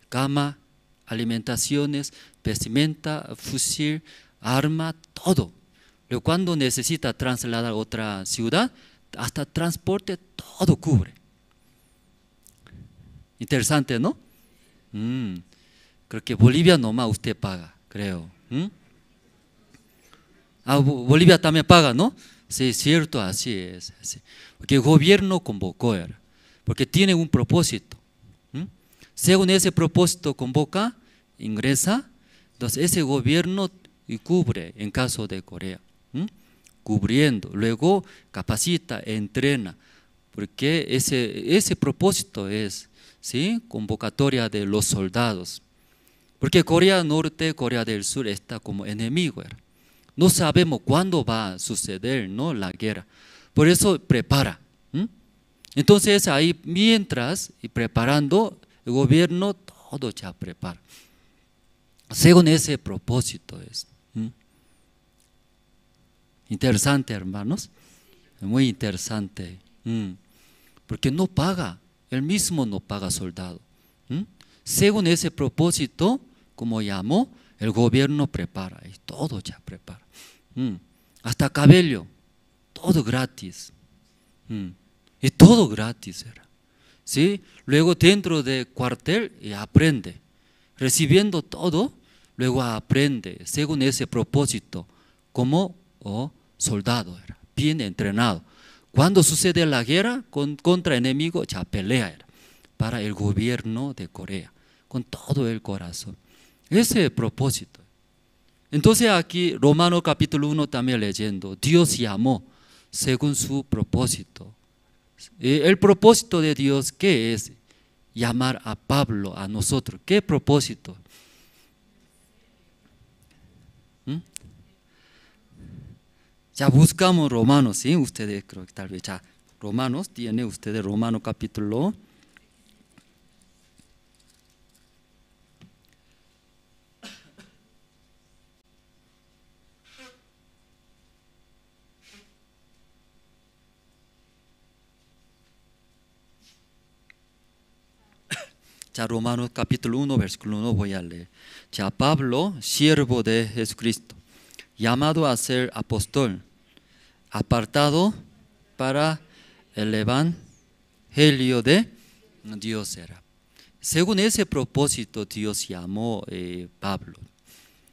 Cama, alimentaciones, vestimenta, fusil, arma, todo. Luego cuando necesita trasladar a otra ciudad, hasta transporte, todo cubre. Interesante, ¿no? Creo que Bolivia nomás usted paga, creo. Bolivia también paga, ¿no? Sí, es cierto, así es. Así. Porque el gobierno convocó, porque tiene un propósito. Según ese propósito convoca, ingresa, entonces ese gobierno cubre en caso de Corea. Cubriendo, luego capacita, entrena, porque ese propósito es, ¿sí? Convocatoria de los soldados. Porque Corea del Norte, Corea del Sur está como enemigo. No sabemos cuándo va a suceder, ¿no? La guerra. Por eso prepara. Entonces ahí mientras y preparando, el gobierno todo ya prepara. Según ese propósito es. Interesante, hermanos. Muy interesante. Porque no paga, él mismo no paga soldado. Según ese propósito, como llamó, el gobierno prepara y todo ya prepara. Hasta cabello, todo gratis. Y todo gratis era. ¿Sí? Luego dentro del cuartel y aprende. Recibiendo todo, luego aprende según ese propósito, como soldado era, bien entrenado. Cuando sucede la guerra contra enemigo, ya pelea era, para el gobierno de Corea, con todo el corazón. Ese es el propósito. Entonces aquí, Romanos capítulo 1 también leyendo, Dios llamó según su propósito. El propósito de Dios, ¿qué es? Llamar a Pablo, a nosotros. ¿Qué propósito? Ya buscamos Romanos, ¿sí? Ustedes creo que tal vez ya Romanos, tiene ustedes Romanos capítulo. Ya Romanos capítulo 1, versículo 1 voy a leer. Ya Pablo, siervo de Jesucristo, llamado a ser apóstol, apartado para el evangelio de Dios era. Según ese propósito Dios llamó Pablo.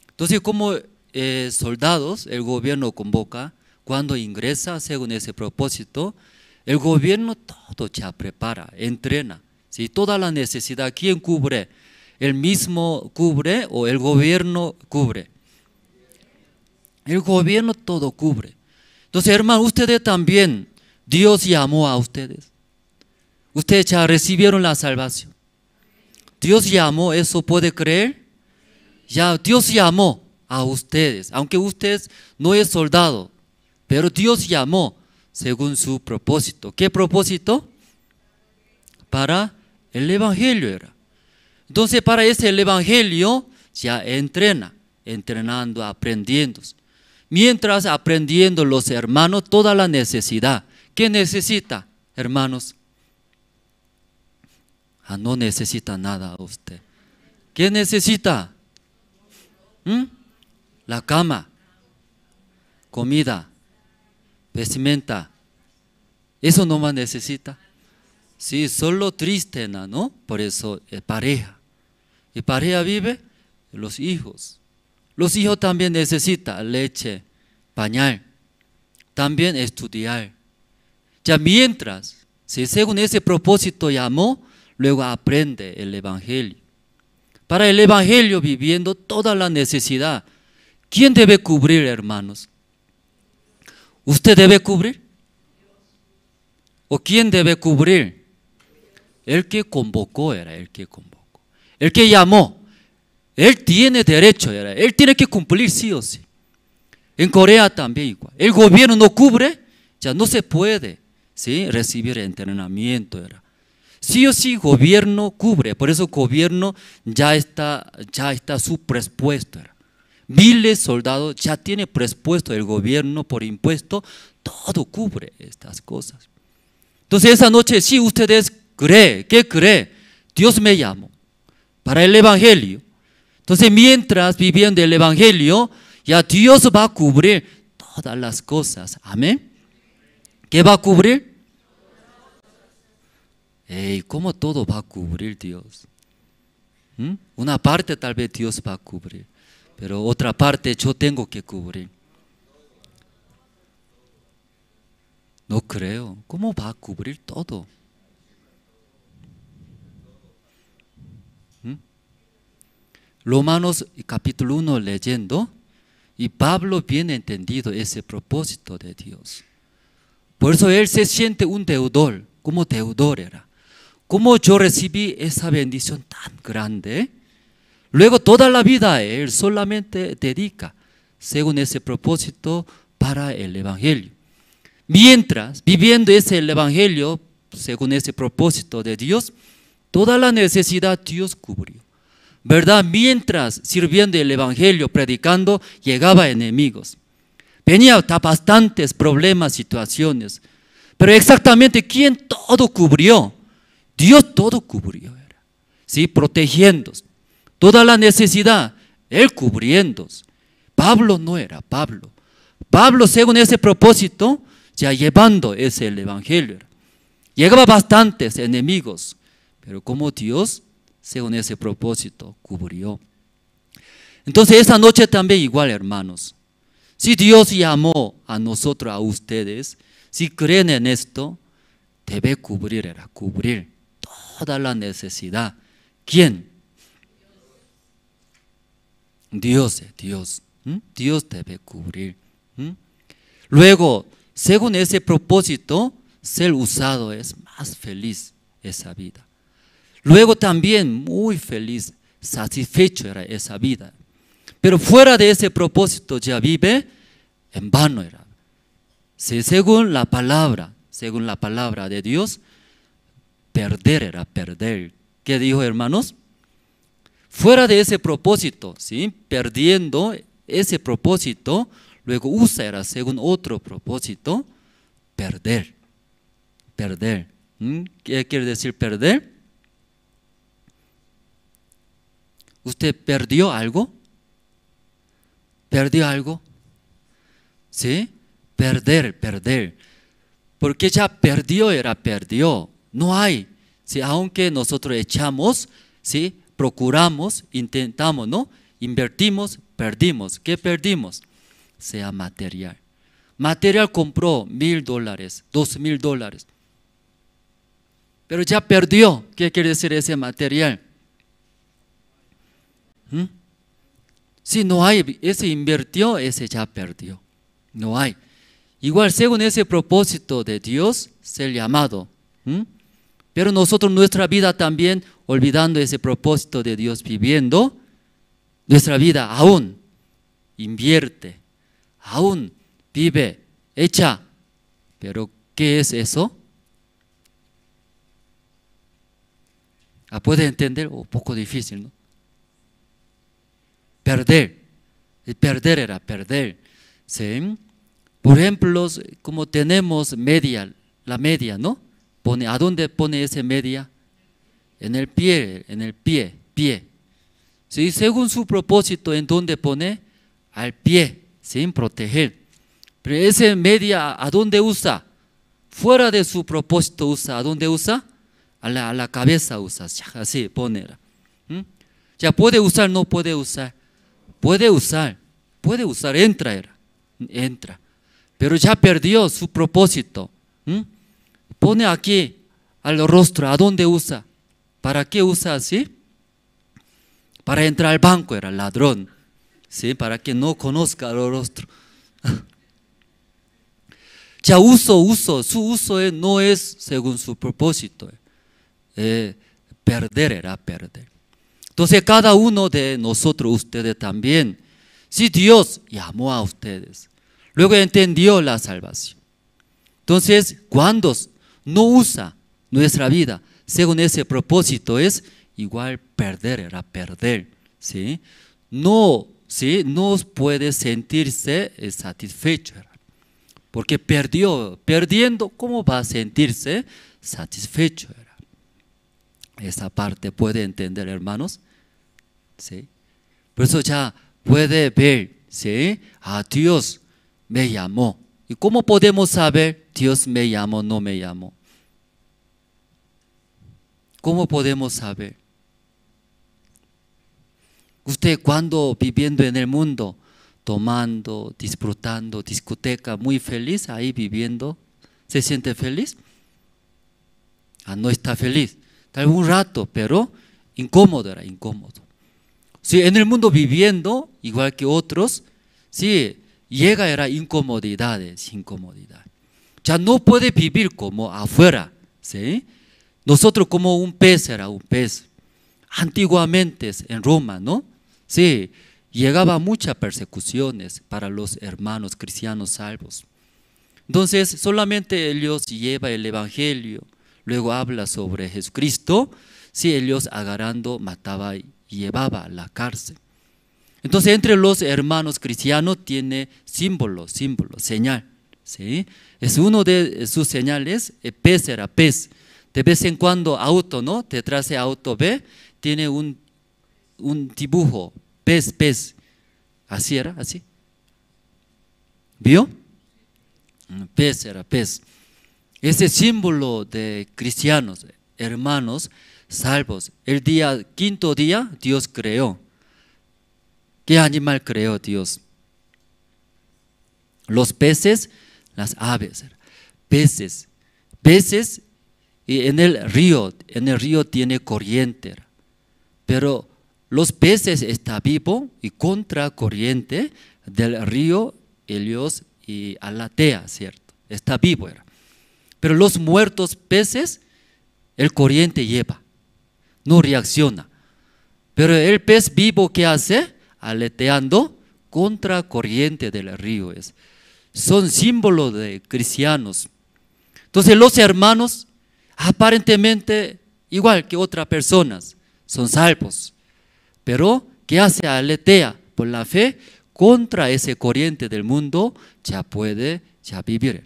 Entonces como soldados el gobierno convoca, cuando ingresa según ese propósito, el gobierno todo ya prepara, entrena. ¿Sí? Toda la necesidad, ¿quién cubre? ¿El mismo cubre o el gobierno cubre? El gobierno todo cubre. Entonces, hermano, ustedes también, Dios llamó a ustedes. Ustedes ya recibieron la salvación. Dios llamó, ¿eso puede creer? Ya Dios llamó a ustedes, aunque ustedes no es soldado, pero Dios llamó según su propósito. ¿Qué propósito? Para el evangelio era. Entonces para ese evangelio ya entrenando, aprendiendo. Mientras aprendiendo los hermanos toda la necesidad. ¿Qué necesita, hermanos? No necesita nada usted. ¿Qué necesita? La cama, comida, vestimenta. Eso no más necesita. Sí, solo triste, ¿no? Por eso pareja. Y pareja vive los hijos. Los hijos también necesitan leche, pañal. También estudiar. Ya mientras, si según ese propósito llamó, luego aprende el evangelio. Para el evangelio viviendo toda la necesidad. ¿Quién debe cubrir, hermanos? ¿Usted debe cubrir? ¿O quién debe cubrir? El que convocó era el que convocó. El que llamó. Él tiene derecho, era. Él tiene que cumplir sí o sí. En Corea también igual. El gobierno no cubre, ya no se puede, ¿sí? Recibir entrenamiento, era. Sí o sí gobierno cubre, por eso gobierno ya está su presupuesto. Era. Miles de soldados ya tiene presupuesto el gobierno por impuesto, todo cubre estas cosas. Entonces esa noche sí ustedes creen, ¿qué cree? Dios me llamó para el evangelio. Entonces mientras viviendo el evangelio, ya Dios va a cubrir todas las cosas. Amén. ¿Qué va a cubrir? ¿Cómo todo va a cubrir Dios? Una parte tal vez Dios va a cubrir, pero otra parte yo tengo que cubrir. No creo. ¿Cómo va a cubrir todo? Romanos capítulo 1 leyendo, y Pablo bien entendido ese propósito de Dios. Por eso él se siente un deudor, como deudor era. ¿Cómo yo recibí esa bendición tan grande? Luego toda la vida él solamente dedica, según ese propósito, para el evangelio. Mientras viviendo ese evangelio, según ese propósito de Dios, toda la necesidad Dios cubrió. ¿Verdad? Mientras sirviendo el evangelio, predicando, llegaba enemigos. Venía bastantes problemas, situaciones. Pero exactamente ¿quién todo cubrió? Dios todo cubrió. ¿Sí? Protegiendo. Toda la necesidad, Él cubriendo. Pablo no era Pablo. Pablo según ese propósito, ya llevando ese el evangelio. Llegaba bastantes enemigos. Pero como Dios, según ese propósito, cubrió. Entonces esa noche también igual, hermanos. Si Dios llamó a nosotros, a ustedes, si creen en esto, debe cubrir toda la necesidad. ¿Quién? Dios. Dios debe cubrir. Luego, según ese propósito, ser usado es más feliz esa vida. Luego también muy feliz, satisfecho era esa vida. Pero fuera de ese propósito ya vive en vano era. Si según la palabra de Dios, perder era perder. ¿Qué dijo, hermanos? Fuera de ese propósito, ¿sí? Perdiendo ese propósito, luego usa era según otro propósito, perder. ¿Qué quiere decir perder? ¿Usted perdió algo? ¿Perdió algo? ¿Sí? Perder. Porque ya perdió. No hay. ¿Sí? Aunque nosotros echamos, ¿sí? Procuramos, intentamos, ¿no? Invertimos, perdimos. ¿Qué perdimos? Sea material. Material compró $1,000, $2,000. Pero ya perdió. ¿Qué quiere decir ese material? Si no hay, ese invirtió, ese ya perdió. No hay. Igual según ese propósito de Dios, ser llamado. Pero nosotros nuestra vida también, olvidando ese propósito de Dios, viviendo, nuestra vida aún invierte, aún vive, echa. Pero ¿qué es eso? ¿Puede entender? Un poco difícil, ¿no? Perder. El perder era perder. ¿Sí? Por ejemplo, como tenemos media, la media, ¿no? ¿A dónde pone esa media? En el pie. ¿Sí? Según su propósito, ¿en dónde pone? Al pie, sin proteger. Pero esa media, ¿a dónde usa? Fuera de su propósito usa. ¿A dónde usa? A la cabeza usa. Así pone. Ya puede usar, no puede usar. Puede usar, entra. Pero ya perdió su propósito. Pone aquí al rostro, ¿a dónde usa? ¿Para qué usa así? Para entrar al banco era ladrón, ¿sí? Para que no conozca el rostro. Ya su uso no es según su propósito. Perder. Entonces cada uno de nosotros, ustedes también, si Dios llamó a ustedes, luego entendió la salvación. Entonces cuando no usa nuestra vida según ese propósito, es igual perder, ¿sí? No puede sentirse satisfecho, porque perdiendo, ¿cómo va a sentirse satisfecho? Esa parte puede entender, hermanos. ¿Sí? Por eso ya puede ver, ¿sí? Dios me llamó. ¿Y cómo podemos saber Dios me llamó, no me llamó? ¿Cómo podemos saber? Usted cuando viviendo en el mundo, tomando, disfrutando, discoteca, muy feliz, ahí viviendo, ¿se siente feliz? No está feliz. Tal vez un rato, pero incómodo. Sí, en el mundo viviendo, igual que otros, sí, llega incomodidades. Ya no puede vivir como afuera, ¿sí? Nosotros como un pez. Antiguamente en Roma, ¿no? Sí, llegaba muchas persecuciones para los hermanos cristianos salvos. Entonces, solamente ellos llevan el evangelio, luego habla sobre Jesucristo, si ellos agarrando, mataba y llevaba a la cárcel. Entonces entre los hermanos cristianos tiene símbolo, señal, ¿sí? Es uno de sus señales, pez. De vez en cuando auto, ¿no? Detrás de auto ve, tiene un dibujo, pez. Así era. ¿Vio? Pez. Ese símbolo de cristianos, hermanos salvos. El quinto día, Dios creó. ¿Qué animal creó Dios? Los peces, las aves. Peces, y en el río tiene corriente. Pero los peces están vivos y contra corriente del río ellos y alatea, ¿cierto? Está vivo. Pero los muertos peces, el corriente lleva, no reacciona. Pero el pez vivo, ¿qué hace? Aleteando contra corriente del río. Son símbolos de cristianos. Entonces los hermanos, aparentemente igual que otras personas, son salvos. Pero ¿qué hace? Aletea por la fe contra ese corriente del mundo, ya puede vivir.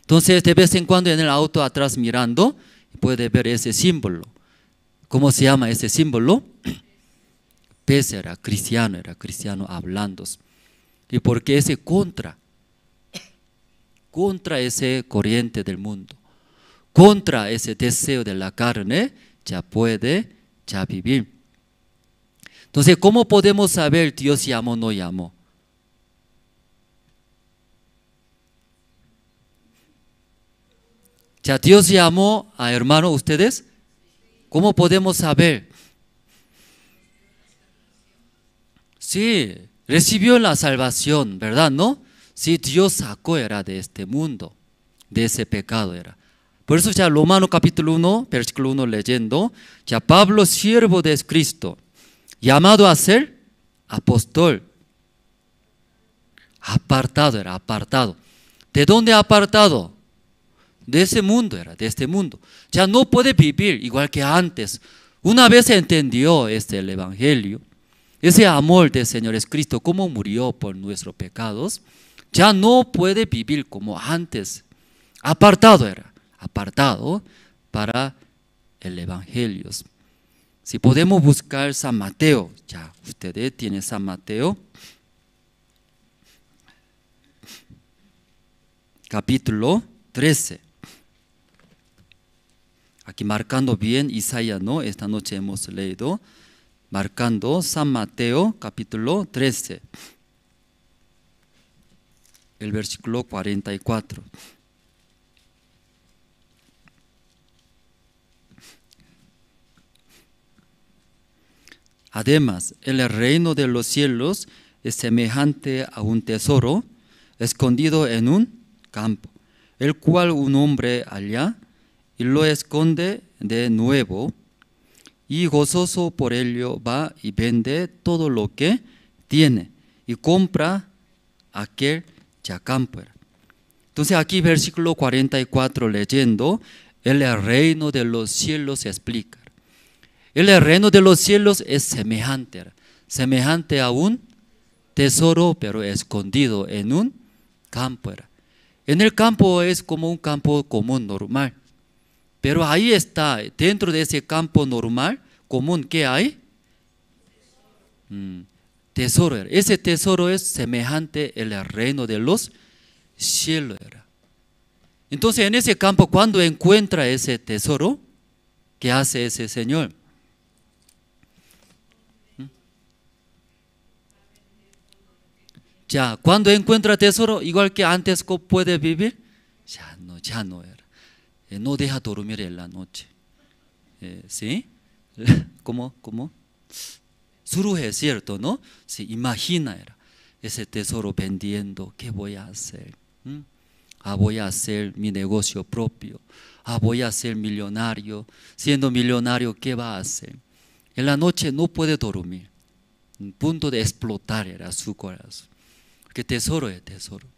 Entonces de vez en cuando en el auto atrás mirando, puede ver ese símbolo. ¿Cómo se llama ese símbolo? Pez era cristiano hablando. ¿Y por qué ese contra ese corriente del mundo, contra ese deseo de la carne, ya puede vivir? Entonces, ¿cómo podemos saber Dios llamó o no llamó? Ya Dios llamó a hermano ustedes. ¿Cómo podemos saber? Sí, recibió la salvación, ¿verdad? ¿No? Sí, Dios sacó era de este mundo, de ese pecado era. Por eso ya Romanos capítulo 1, versículo 1 leyendo, ya Pablo, siervo de Cristo, llamado a ser apóstol. Apartado era, apartado. ¿De dónde apartado? De ese mundo era, de este mundo. Ya no puede vivir igual que antes. Una vez entendió el evangelio, ese amor del Señor Jesucristo, cómo murió por nuestros pecados, ya no puede vivir como antes. Apartado era, apartado para el evangelio. Si podemos buscar San Mateo, ya ustedes tienen San Mateo, capítulo 13. Aquí marcando bien Isaías, ¿no? Esta noche hemos leído, marcando San Mateo capítulo 13, el versículo 44. Además, el reino de los cielos es semejante a un tesoro escondido en un campo, el cual un hombre halla y lo esconde de nuevo, y gozoso por ello va y vende todo lo que tiene y compra aquel ya campo. Entonces aquí versículo 44 leyendo, el reino de los cielos explica. El reino de los cielos es semejante a un tesoro, pero escondido en un campo. En el campo es como un campo común, normal. Pero ahí está, dentro de ese campo normal, común, ¿qué hay? Tesoro. Ese tesoro es semejante al reino de los cielos. Entonces, en ese campo, cuando encuentra ese tesoro, ¿qué hace ese señor? Ya, cuando encuentra tesoro, igual que antes, ¿puede vivir? Ya no era. No deja dormir en la noche. ¿Sí? ¿Cómo? Surge, ¿cierto? ¿No? Sí, imagina era ese tesoro vendiendo. ¿Qué voy a hacer? Voy a hacer mi negocio propio. Voy a ser millonario. Siendo millonario, ¿qué va a hacer? En la noche no puede dormir. Un punto de explotar era su corazón. ¿Qué tesoro es tesoro?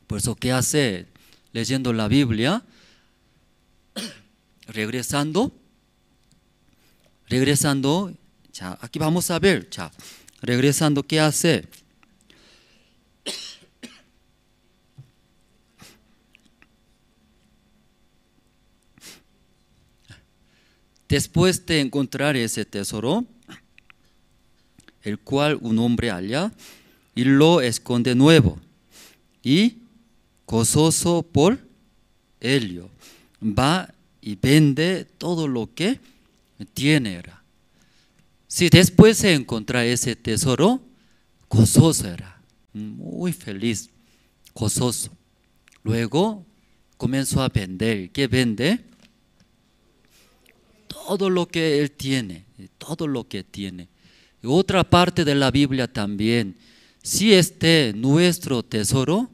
Por eso, ¿qué hace? Leyendo la Biblia, regresando, ya, aquí vamos a ver, ya, regresando, ¿qué hace? Después de encontrar ese tesoro, el cual un hombre halla y lo esconde nuevo, y gozoso por ello, va y vende todo lo que tiene. Si después se encuentra ese tesoro, gozoso era, muy feliz, gozoso. Luego comenzó a vender. ¿Qué vende? Todo lo que él tiene, todo lo que tiene. Y otra parte de la Biblia también, si nuestro tesoro,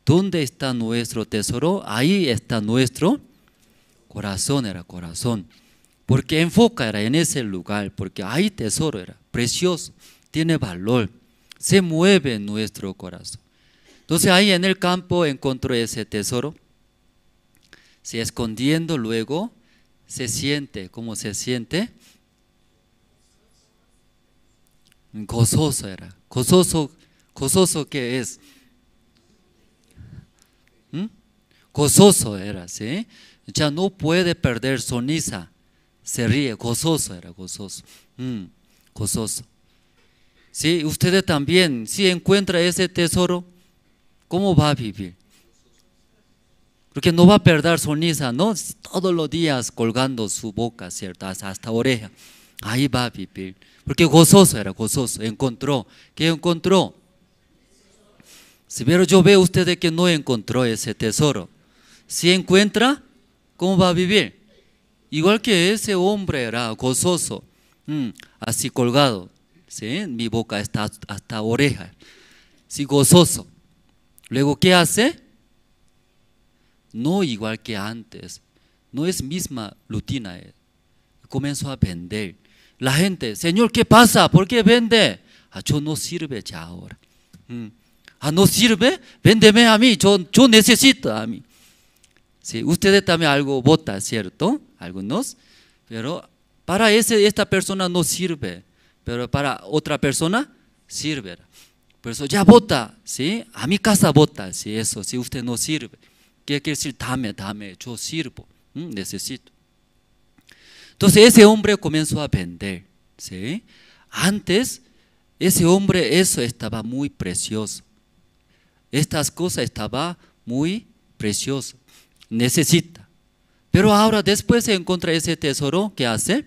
¿dónde está nuestro tesoro? Ahí está nuestro corazón, era corazón. Porque enfoca era en ese lugar, porque ahí tesoro era precioso, tiene valor, se mueve en nuestro corazón. Entonces ahí en el campo encontró ese tesoro, se escondiendo, luego se siente, ¿cómo se siente? Gozoso era, gozoso ¿qué es? Gozoso era, ¿sí? Ya no puede perder sonrisa, se ríe, gozoso era, gozoso. Gozoso. Sí, ustedes también, si encuentra ese tesoro, ¿cómo va a vivir? Porque no va a perder sonrisa, ¿no? Todos los días colgando su boca, ¿cierto? Hasta oreja. Ahí va a vivir. Porque gozoso era, gozoso. Encontró. ¿Qué encontró? Si pero yo veo ustedes que no encontró ese tesoro. Si encuentra, ¿cómo va a vivir? Igual que ese hombre era gozoso, así colgado, ¿sí? Mi boca está hasta oreja, sí, gozoso. Luego, ¿qué hace? No igual que antes, no es misma rutina. Comenzó a vender. La gente, Señor, ¿qué pasa? ¿Por qué vende? Yo no sirve ya ahora. ¿No sirve? Véndeme a mí, yo necesito a mí. Sí, ustedes también algo votan, ¿cierto? Algunos, pero para esta persona no sirve, pero para otra persona sirve. Por eso ya vota, ¿sí? A mi casa vota, ¿sí? Eso, si usted no sirve. ¿Qué quiere decir? Dame, yo sirvo, necesito. Entonces ese hombre comenzó a vender, ¿sí? Antes, ese hombre, eso estaba muy precioso. Estas cosas estaba muy precioso. Necesita. Pero ahora después se encuentra ese tesoro, ¿qué hace?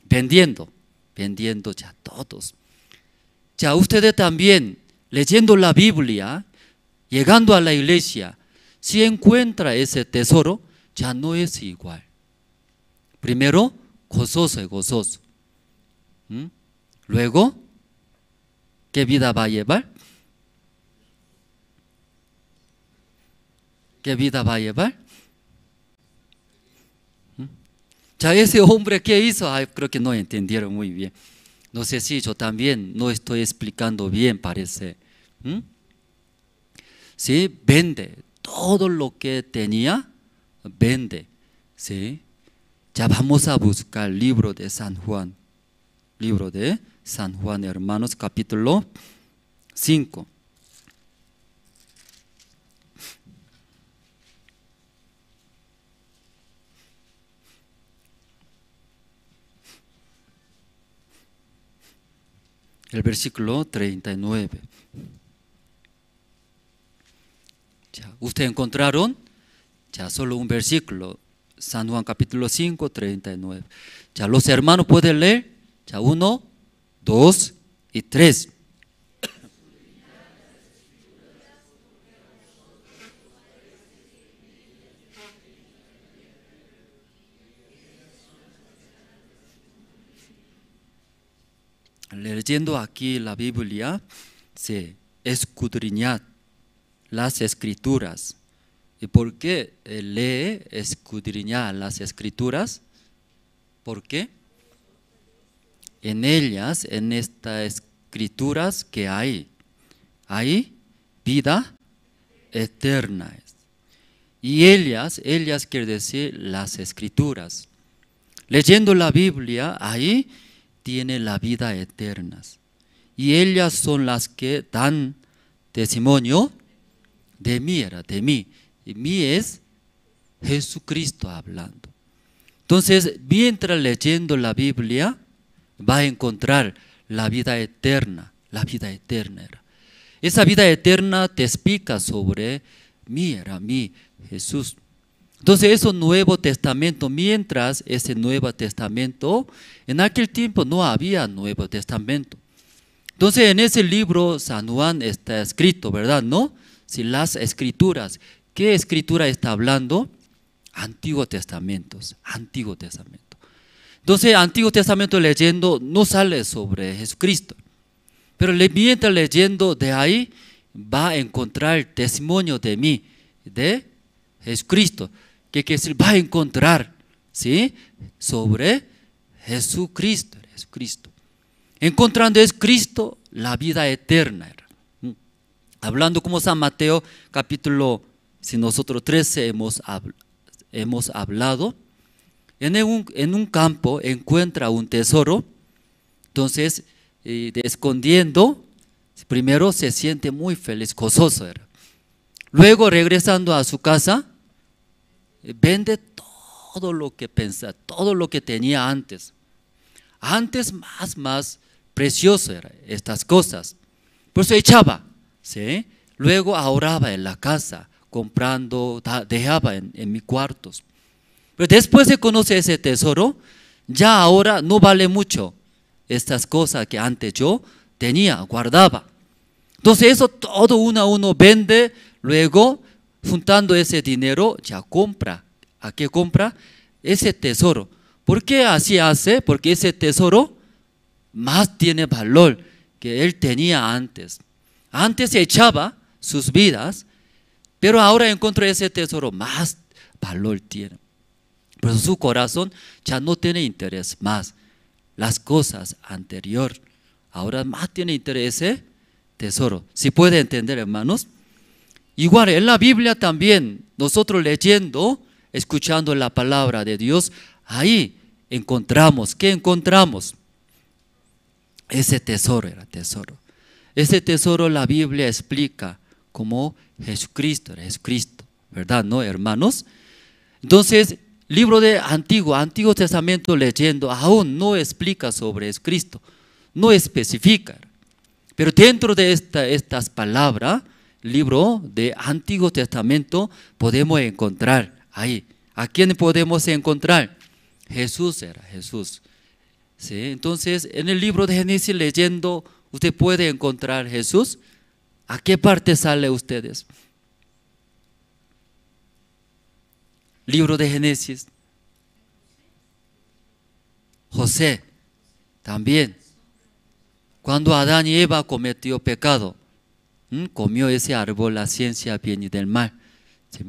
Vendiendo ya todos. Ya ustedes también, leyendo la Biblia, llegando a la iglesia, si encuentra ese tesoro, ya no es igual. Primero, gozoso y gozoso. Luego, ¿qué vida va a llevar? ¿Qué vida va a llevar? Ya ese hombre, ¿qué hizo? Creo que no entendieron muy bien. No sé si yo también no estoy explicando bien, parece. Sí, vende. Todo lo que tenía, vende. Sí. Ya vamos a buscar el libro de San Juan. Libro de San Juan, hermanos, capítulo 5. El versículo 39. Ya, ¿ustedes encontraron? Ya solo un versículo. San Juan capítulo 5, 39. Ya los hermanos pueden leer. Ya 1, 2 y 3. Leyendo aquí la Biblia, se escudriñad las escrituras. ¿Y por qué lee, escudriñar las escrituras? ¿Por qué? En ellas, en estas escrituras que hay vida eterna. Y ellas quiere decir las escrituras. Leyendo la Biblia, ahí tiene la vida eterna. Y ellas son las que dan testimonio de mí, de mí. Y mí es Jesucristo hablando. Entonces, mientras leyendo la Biblia, va a encontrar la vida eterna. La vida eterna era. Esa vida eterna te explica sobre mí, era mí, Jesús. Entonces, eso Nuevo Testamento, mientras ese Nuevo Testamento, en aquel tiempo no había Nuevo Testamento. Entonces, en ese libro San Juan está escrito, ¿verdad? ¿No? Si las escrituras, ¿qué escritura está hablando? Antiguo Testamento, Antiguo Testamento. Entonces, Antiguo Testamento leyendo no sale sobre Jesucristo. Pero mientras leyendo de ahí, va a encontrar el testimonio de mí, de Jesucristo. ¿Qué quiere decir? Va a encontrar, ¿sí? Sobre Jesucristo. Encontrando es Cristo, la vida eterna. Hablando como San Mateo, capítulo, si nosotros 13 hemos hablado, en un campo encuentra un tesoro, entonces escondiendo, primero se siente muy feliz, gozoso era. Luego regresando a su casa, vende todo lo que pensaba, todo lo que tenía antes. Antes más precioso eran estas cosas. Por eso echaba, ¿sí? Luego ahorraba en la casa, comprando, dejaba en mis cuartos. Pero después de conocer ese tesoro, ya ahora no vale mucho estas cosas que antes yo tenía, guardaba. Entonces eso todo uno a uno vende, luego juntando ese dinero ya compra. ¿A qué compra? Ese tesoro. ¿Por qué así hace? Porque ese tesoro más tiene valor que él tenía antes. Antes echaba sus vidas, pero ahora encontró ese tesoro, más valor tiene. Por eso su corazón ya no tiene interés más. Las cosas anteriores, ahora más tiene interés ese tesoro. ¿Sí puede entender, hermanos? Igual en la Biblia también, nosotros leyendo, escuchando la palabra de Dios, ahí encontramos, ¿qué encontramos? Ese tesoro era tesoro. Ese tesoro la Biblia explica como Jesucristo, era Jesucristo, ¿verdad? ¿No, hermanos? Entonces, libro de Antiguo Testamento leyendo, aún no explica sobre Jesucristo, no especifica. Pero dentro de estas palabras, libro de Antiguo Testamento, podemos encontrar ahí. ¿A quién podemos encontrar? Jesús era Jesús. ¿Sí? Entonces, en el libro de Génesis leyendo, usted puede encontrar Jesús. ¿A qué parte sale ustedes? Libro de Génesis. José, también. Cuando Adán y Eva cometió pecado, comió ese árbol, la ciencia del bien y del mal. ¿Sí?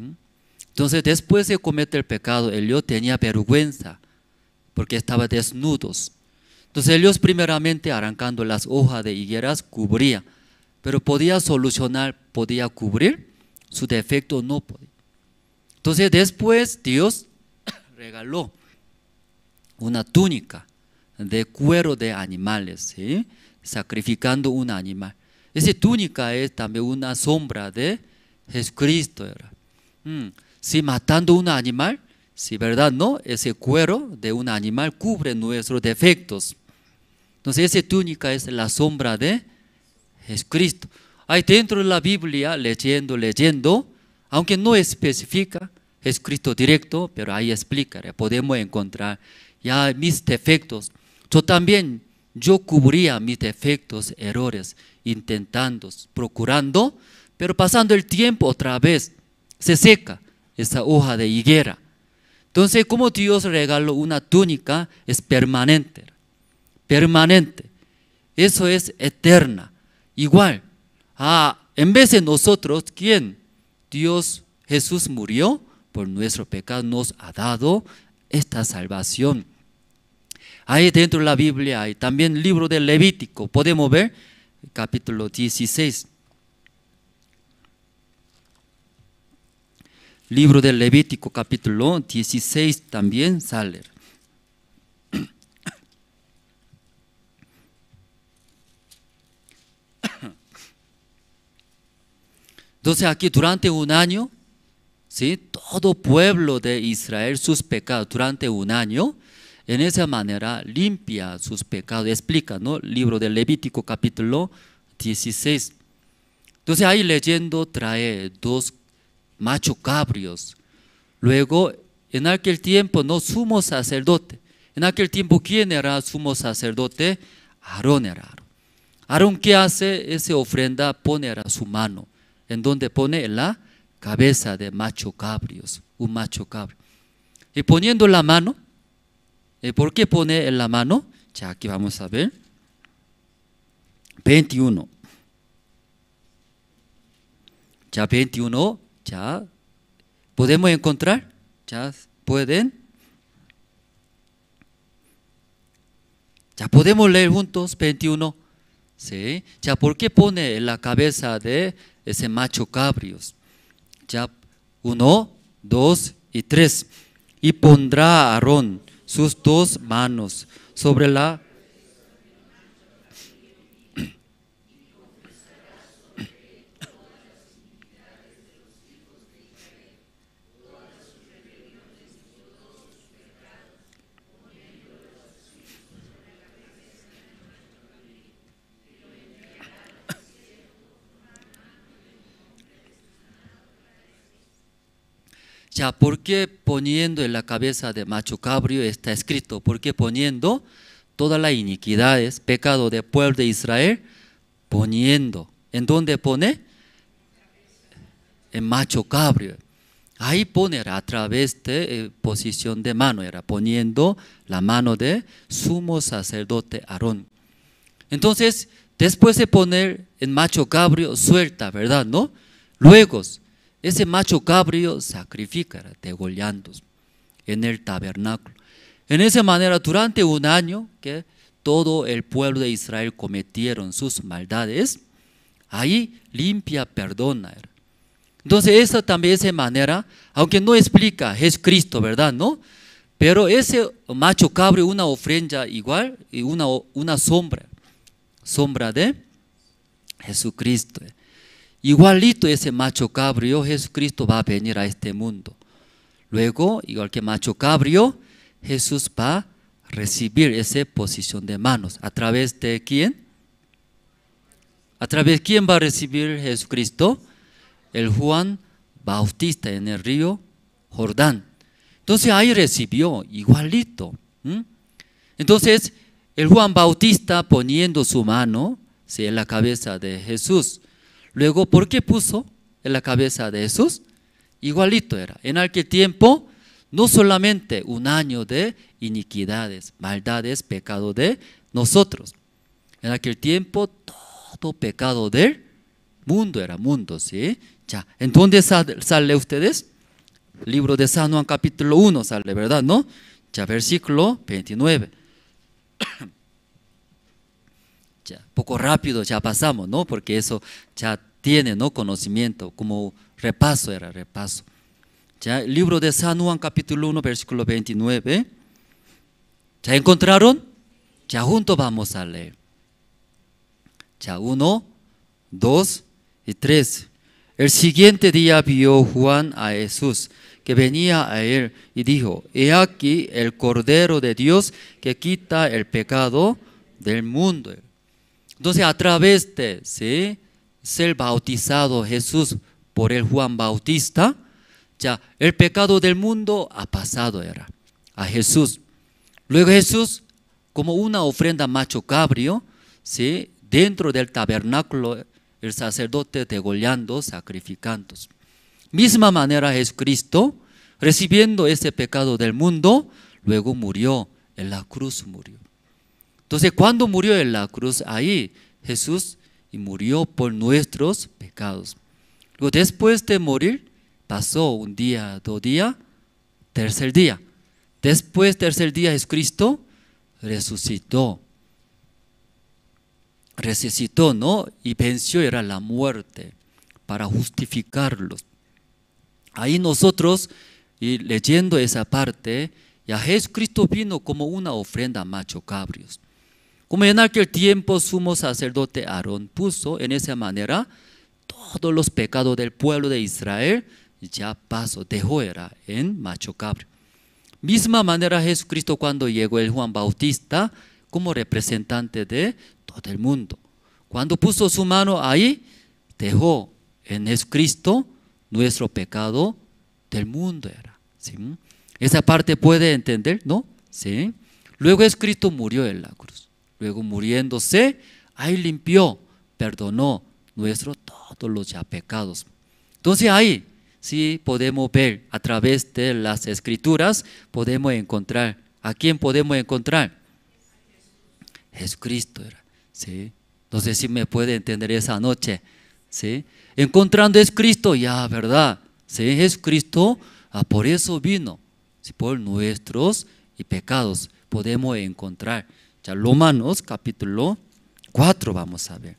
Entonces, después de cometer el pecado, ellos tenían vergüenza porque estaban desnudos. Entonces, ellos primeramente arrancando las hojas de higueras cubría, pero podía solucionar, podía cubrir, su defecto no podía. Entonces, después Dios regaló una túnica de cuero de animales, ¿sí? Sacrificando un animal. Esa túnica es también una sombra de Jesucristo. Si matando un animal, si verdad no, ese cuero de un animal cubre nuestros defectos. Entonces esa túnica es la sombra de Jesucristo. Ahí dentro de la Biblia, leyendo, aunque no especifica Jesucristo directo, pero ahí explica, podemos encontrar ya mis defectos. Yo cubría mis defectos, errores, intentando, procurando, pero pasando el tiempo otra vez se seca esa hoja de higuera. Entonces, como Dios regaló una túnica, es permanente, permanente. Eso es eterna. Igual, en vez de nosotros, ¿quién? Dios, Jesús murió por nuestro pecado, nos ha dado esta salvación. Ahí dentro de la Biblia hay también el libro del Levítico, podemos ver capítulo 16. Libro del Levítico capítulo 16 también sale. Entonces aquí durante un año, ¿sí? Todo pueblo de Israel sus pecados durante un año, en esa manera limpia sus pecados, explica, ¿no? Libro del Levítico capítulo 16. Entonces ahí leyendo trae 2 machos cabrios. Luego en aquel tiempo no sumo sacerdote. En aquel tiempo ¿quién era sumo sacerdote? Aarón era Aarón. Aarón ¿qué hace? Esa ofrenda pone a su mano. ¿En donde pone? En la cabeza de macho cabrios, un macho cabrio. Y poniendo la mano, ¿por qué pone en la mano? Ya aquí vamos a ver. 21. Ya 21, ya podemos encontrar, ya pueden. Ya podemos leer juntos 21. ¿Sí? Ya ¿por qué pone en la cabeza de ese macho cabrios? Ya 1, 2 y 3. Y pondrá Aarón sus 2 manos sobre la Ya, ¿por qué poniendo en la cabeza de macho cabrío está escrito? ¿Por qué poniendo todas las iniquidades, pecado del pueblo de Israel? Poniendo. ¿En dónde pone? En macho cabrío. Ahí pone a través de posición de mano, era poniendo la mano de sumo sacerdote Aarón. Entonces, después de poner en macho cabrío, suelta, ¿verdad? ¿No? Luego, ese macho cabrío sacrifica, degollando en el tabernáculo. En esa manera, durante un año que todo el pueblo de Israel cometieron sus maldades, ahí limpia, perdona. Entonces, esa también es manera, aunque no explica Jesucristo, ¿verdad? ¿No? Pero ese macho cabrío, una ofrenda igual, y una sombra de Jesucristo. Igualito ese macho cabrío, Jesucristo va a venir a este mundo. Luego, igual que macho cabrío, Jesús va a recibir esa posición de manos. ¿A través de quién? ¿A través de quién va a recibir Jesucristo? El Juan Bautista en el río Jordán. Entonces ahí recibió igualito. Entonces el Juan Bautista poniendo su mano, ¿sí?, en la cabeza de Jesús. Luego, ¿por qué puso en la cabeza de Jesús? Igualito era. En aquel tiempo, no solamente un año de iniquidades, maldades, pecado de nosotros. En aquel tiempo, todo pecado del mundo era mundo, ¿sí? Ya. ¿En dónde sale ustedes? Libro de San Juan capítulo 1 sale, ¿verdad? ¿No? Ya, versículo 29. Ya, poco rápido ya pasamos, ¿no? Porque eso ya tiene, ¿no?, conocimiento, como repaso era repaso. Ya, el libro de San Juan capítulo 1 versículo 29. ¿Ya encontraron? Ya juntos vamos a leer. Ya, 1, 2 y 3. El siguiente día vio Juan a Jesús que venía a él y dijo: he aquí el Cordero de Dios que quita el pecado del mundo. Entonces, a través de ser bautizado Jesús por el Juan Bautista, ya el pecado del mundo ha pasado era a Jesús. Luego Jesús, como una ofrenda macho cabrío, ¿sí?, dentro del tabernáculo, el sacerdote degollando, sacrificando. Misma manera Jesucristo, recibiendo ese pecado del mundo, luego murió, en la cruz murió. Entonces, cuando murió en la cruz, ahí Jesús murió por nuestros pecados. Luego, después de morir, pasó un día, 2 días, tercer día. Después, tercer día, Jesucristo resucitó, ¿no? Y venció era la muerte para justificarlos. Ahí nosotros, y leyendo esa parte, ya Jesucristo vino como una ofrenda macho cabríos. Como en aquel tiempo sumo sacerdote Aarón puso en esa manera todos los pecados del pueblo de Israel, ya pasó, dejó era en macho cabrío. Misma manera Jesucristo cuando llegó el Juan Bautista como representante de todo el mundo. Cuando puso su mano ahí, dejó en Jesucristo nuestro pecado del mundo era. ¿Sí? Esa parte puede entender, ¿no? ¿Sí? Luego Jesucristo murió en la cruz. Luego muriéndose, ahí limpió, perdonó todos los ya pecados. Entonces ahí sí podemos ver a través de las escrituras, podemos encontrar. ¿A quién podemos encontrar? Jesucristo era. ¿Sí? No sé si me puede entender esa noche. ¿Sí? Encontrando a Jesucristo, ya, ¿verdad? ¿Sí? Jesucristo, por eso vino. ¿Sí? Por nuestros pecados podemos encontrar. Ya, Romanos capítulo 4 vamos a ver.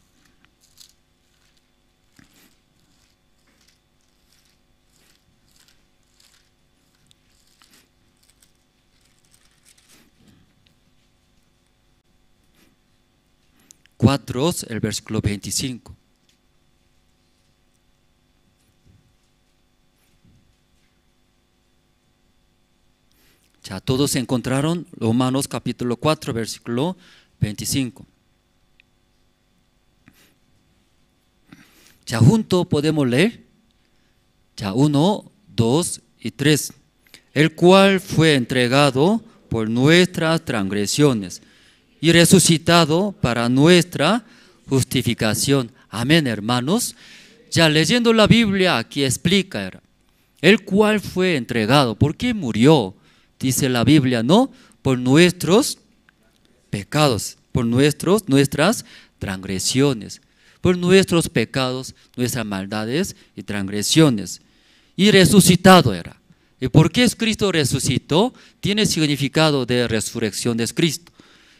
El versículo 25. Ya todos encontraron Romanos capítulo 4, versículo 25. Ya junto podemos leer. Ya 1, 2 y 3. El cual fue entregado por nuestras transgresiones y resucitado para nuestra justificación. Amén, hermanos. Ya leyendo la Biblia, aquí explica, el cual fue entregado. ¿Por qué murió? Dice la Biblia, ¿no? Por nuestros pecados, por nuestras transgresiones, por nuestros pecados, nuestras maldades y transgresiones. Y resucitado era. ¿Y por qué Cristo resucitó? Tiene significado de resurrección de Cristo.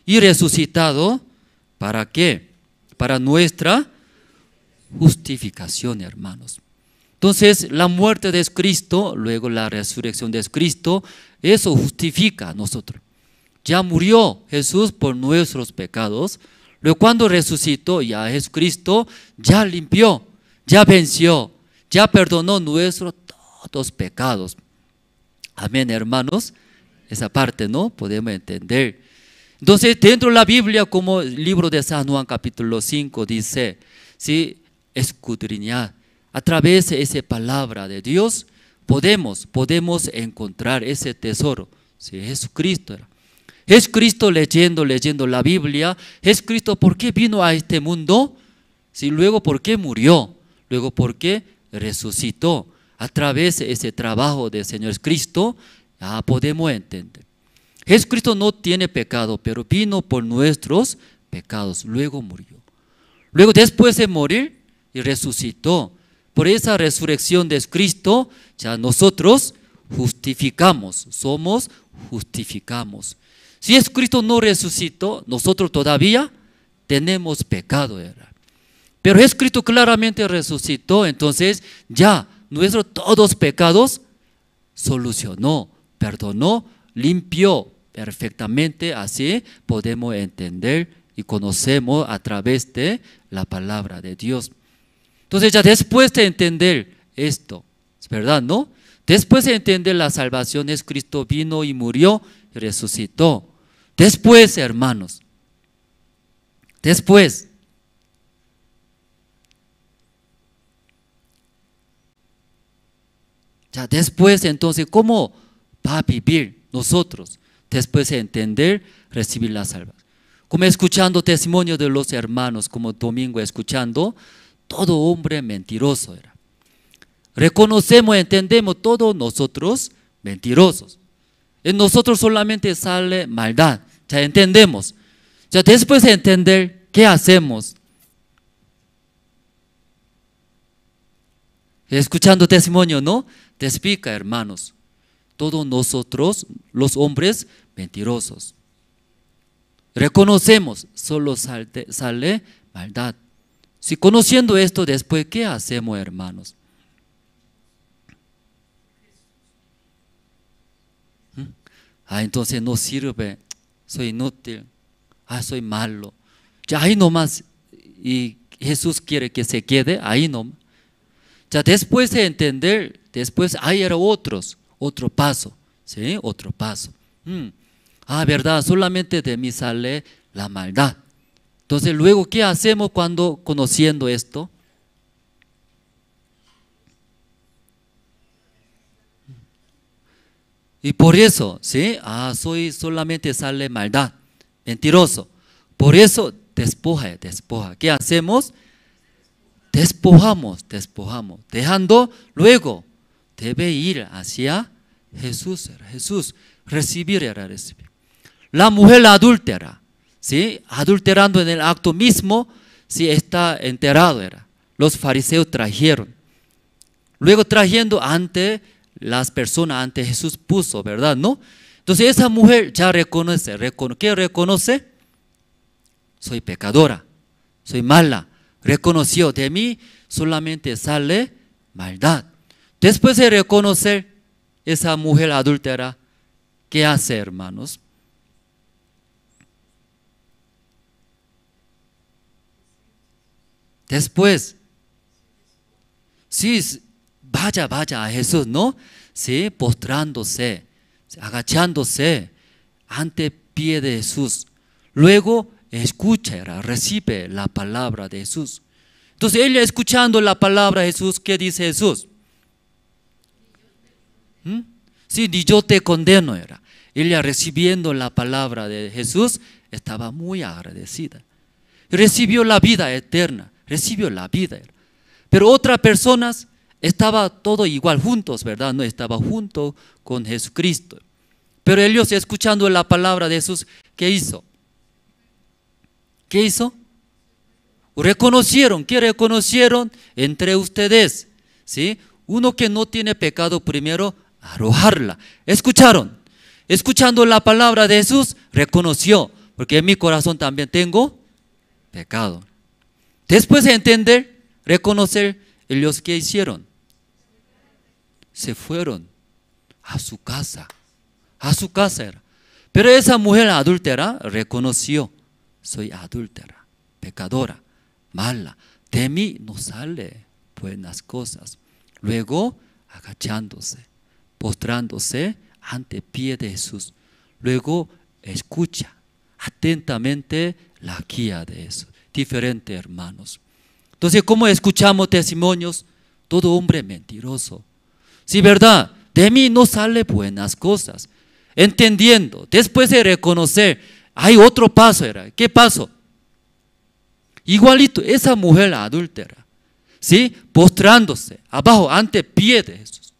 Y resucitado, ¿para qué? Para nuestra justificación, hermanos. Entonces, la muerte de Cristo, luego la resurrección de Cristo, eso justifica a nosotros. Ya murió Jesús por nuestros pecados. Luego cuando resucitó, ya Jesucristo ya limpió, ya venció, ya perdonó nuestros todos pecados. Amén, hermanos. Esa parte, ¿no? Podemos entender. Entonces, dentro de la Biblia, como el libro de San Juan capítulo 5 dice, ¿sí? Escudriñar. A través de esa palabra de Dios, podemos encontrar ese tesoro. ¿Sí? Jesucristo era. Jesucristo leyendo la Biblia. Jesucristo, ¿por qué vino a este mundo? ¿Sí? Luego, ¿por qué murió? Luego, ¿por qué resucitó? A través de ese trabajo del Señor Cristo, ya podemos entender. Jesucristo no tiene pecado, pero vino por nuestros pecados, luego murió. Luego después de morir, y resucitó. Por esa resurrección de Cristo, ya nosotros justificamos, somos justificamos. Si Jesucristo no resucitó, nosotros todavía tenemos pecado. Pero Jesucristo claramente resucitó, entonces ya nuestros todos pecados solucionó, perdonó, limpió perfectamente. Así podemos entender y conocemos a través de la palabra de Dios. Entonces ya después de entender esto, ¿es verdad, no? Después de entender la salvación, Cristo vino y murió y resucitó. Después, hermanos, después, ya después, entonces, ¿cómo va a vivir nosotros? Después de entender, recibir la salvación. Como escuchando testimonio de los hermanos, como domingo escuchando, todo hombre mentiroso era. Reconocemos, entendemos todos nosotros mentirosos. En nosotros solamente sale maldad. Ya entendemos. Ya después de entender, ¿qué hacemos? Escuchando testimonio, ¿no? Te explica, hermanos. Todos nosotros, los hombres mentirosos. Reconocemos, solo sale maldad. Si conociendo esto después, ¿qué hacemos, hermanos? Entonces no sirve, soy inútil, soy malo. Ya ahí nomás, y Jesús quiere que se quede ahí nomás. Ya después de entender, después hay otro paso, ¿sí? Otro paso. Verdad, solamente de mí sale la maldad. Entonces luego, ¿qué hacemos cuando conociendo esto? Y por eso, ¿sí? Solamente sale maldad, mentiroso. Por eso despoja. ¿Qué hacemos? Despojamos. Dejando, luego debe ir hacia Jesús. Recibir. La mujer adúltera, ¿sí? Adulterando en el acto mismo, ¿sí? Está enterado. Los fariseos trajeron. Luego trayendo ante las personas, ante Jesús puso, ¿verdad? ¿No? Entonces esa mujer ya reconoce. ¿Qué reconoce? Soy pecadora, soy mala. Reconoció, de mí solamente sale maldad. Después de reconocer, esa mujer adúltera, ¿qué hace, hermanos? Después, sí, vaya a Jesús, ¿no? Sí, postrándose, agachándose ante pie de Jesús. Luego escucha, recibe la palabra de Jesús. Entonces ella escuchando la palabra de Jesús, ¿qué dice Jesús? Sí, ni yo te condeno era. Ella recibiendo la palabra de Jesús estaba muy agradecida. Recibió la vida eterna, recibió la vida. Pero otras personas estaba todo igual juntos, ¿verdad? No estaba junto con Jesucristo. Pero ellos escuchando la palabra de Jesús, ¿qué hizo? ¿Qué hizo? Reconocieron. ¿Qué reconocieron entre ustedes? ¿Sí? Uno que no tiene pecado primero, arrojarla. ¿Escucharon? Escuchando la palabra de Jesús, reconoció, porque en mi corazón también tengo pecado. Después de entender, reconocer, ellos ¿qué hicieron? Se fueron a su casa. A su casa era. Pero esa mujer adúltera reconoció, soy adúltera, pecadora, mala, de mí no sale buenas cosas. Luego agachándose, postrándose ante pie de Jesús. Luego escucha atentamente la guía de Jesús. Diferentes hermanos. Entonces, ¿cómo escuchamos testimonios? Todo hombre mentiroso. Sí, ¿verdad? De mí no sale buenas cosas. Entendiendo, después de reconocer, hay otro paso era. ¿Qué paso? Igualito, esa mujer adúltera, ¿sí? Postrándose abajo ante pie de Jesús.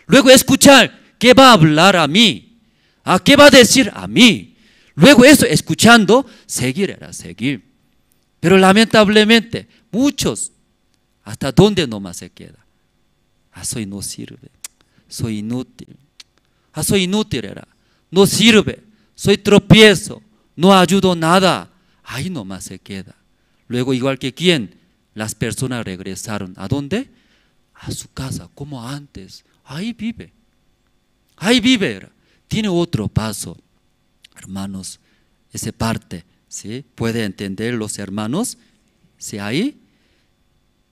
Luego escuchar, ¿qué va a hablar a mí? ¿Qué va a decir a mí? Luego eso, escuchando, seguir era seguir. Pero lamentablemente, muchos, ¿hasta dónde nomás se queda? Soy no sirve, soy inútil. Soy inútil era, no sirve, soy tropiezo, no ayudo nada. Ahí nomás se queda. Luego igual que quién, las personas regresaron. ¿A dónde? A su casa, como antes. Ahí vive. Ahí vive era. Tiene otro paso. Hermanos, esa parte, ¿sí? ¿Puede entender los hermanos? ¿Sí? Ahí.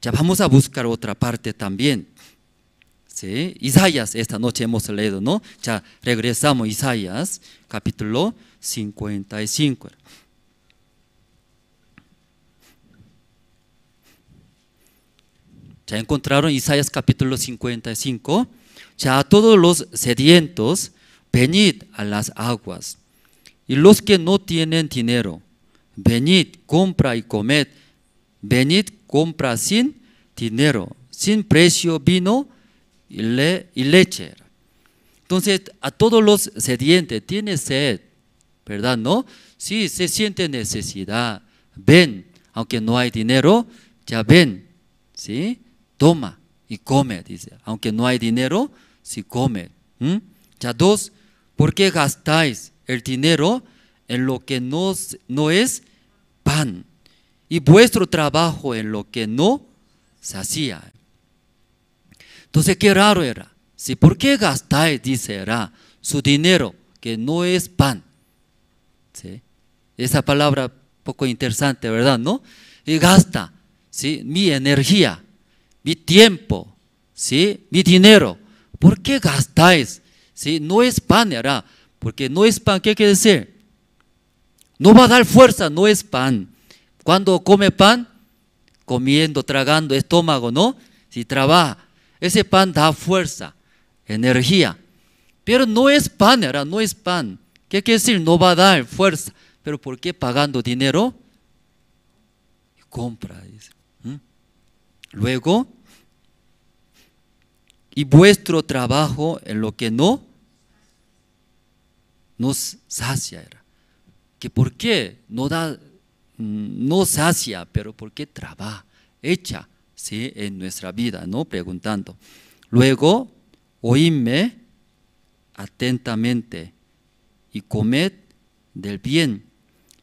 Ya vamos a buscar otra parte también. ¿Sí? Isaías, esta noche hemos leído, ¿no? Ya regresamos a Isaías, capítulo 55. Ya encontraron Isaías capítulo 55. Ya a todos los sedientos, venid a las aguas. Y los que no tienen dinero, venid, compra y comed. Venid, compra sin dinero, sin precio vino y leche. Entonces, a todos los sedientes, tiene sed, ¿verdad? ¿No? Sí, se siente necesidad. Ven, aunque no hay dinero, ya ven, ¿sí? Toma y come, dice. Aunque no hay dinero, sí come. Ya dos, ¿por qué gastáis el dinero en lo que no es pan? Y vuestro trabajo en lo que no se hacía. Entonces, qué raro era. ¿Sí? ¿Por qué gastáis, dice, era su dinero que no es pan? ¿Sí? Esa palabra poco interesante, ¿verdad? ¿No? Y gasta, ¿sí? Mi energía, mi tiempo, ¿sí? Mi dinero. ¿Por qué gastáis? ¿Sí? No es pan, era. Porque no es pan, ¿qué quiere decir? No va a dar fuerza, no es pan. Cuando come pan, comiendo, tragando, estómago, ¿no? Si trabaja. Ese pan da fuerza, energía, pero no es pan, ¿verdad? No es pan. ¿Qué quiere decir? No va a dar fuerza. ¿Pero por qué pagando dinero? Compra, dice. Luego, y vuestro trabajo en lo que no nos sacia, ¿verdad? ¿Que por qué no da, no sacia, pero por qué trabaja, echa? ¿Sí? En nuestra vida, ¿no? Preguntando. Luego, oídme atentamente y comed del bien,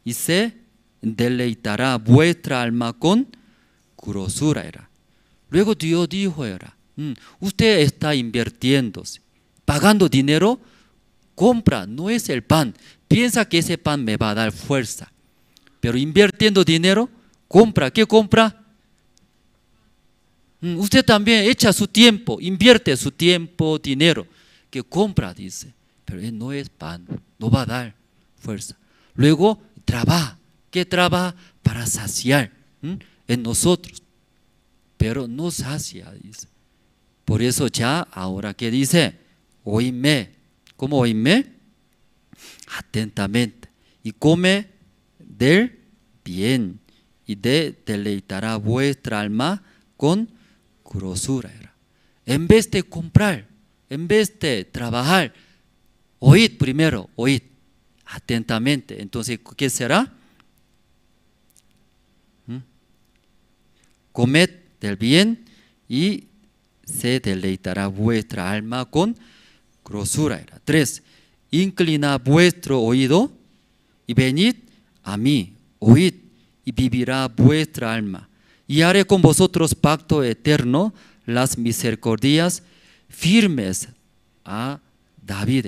y se deleitará vuestra alma con grosura. Era. Luego Dios dijo, era, usted está invirtiéndose, pagando dinero, compra, no es el pan, piensa que ese pan me va a dar fuerza, pero invirtiendo dinero, compra, ¿qué compra? Usted también echa su tiempo, invierte su tiempo, dinero, que compra, dice, pero él no es pan, no va a dar fuerza. Luego trabaja, ¿qué trabaja? Para saciar en nosotros, pero no sacia, dice. Por eso ya, ahora que dice, oídme ¿Cómo oírme? Atentamente. Y come del bien, y deleitará vuestra alma con grosura. En vez de comprar, en vez de trabajar, oíd primero, oíd atentamente. Entonces, ¿qué será? Comed del bien y se deleitará vuestra alma con grosura. 3. Inclina vuestro oído y venid a mí, oíd y vivirá vuestra alma. Y haré con vosotros pacto eterno, las misericordias firmes a David.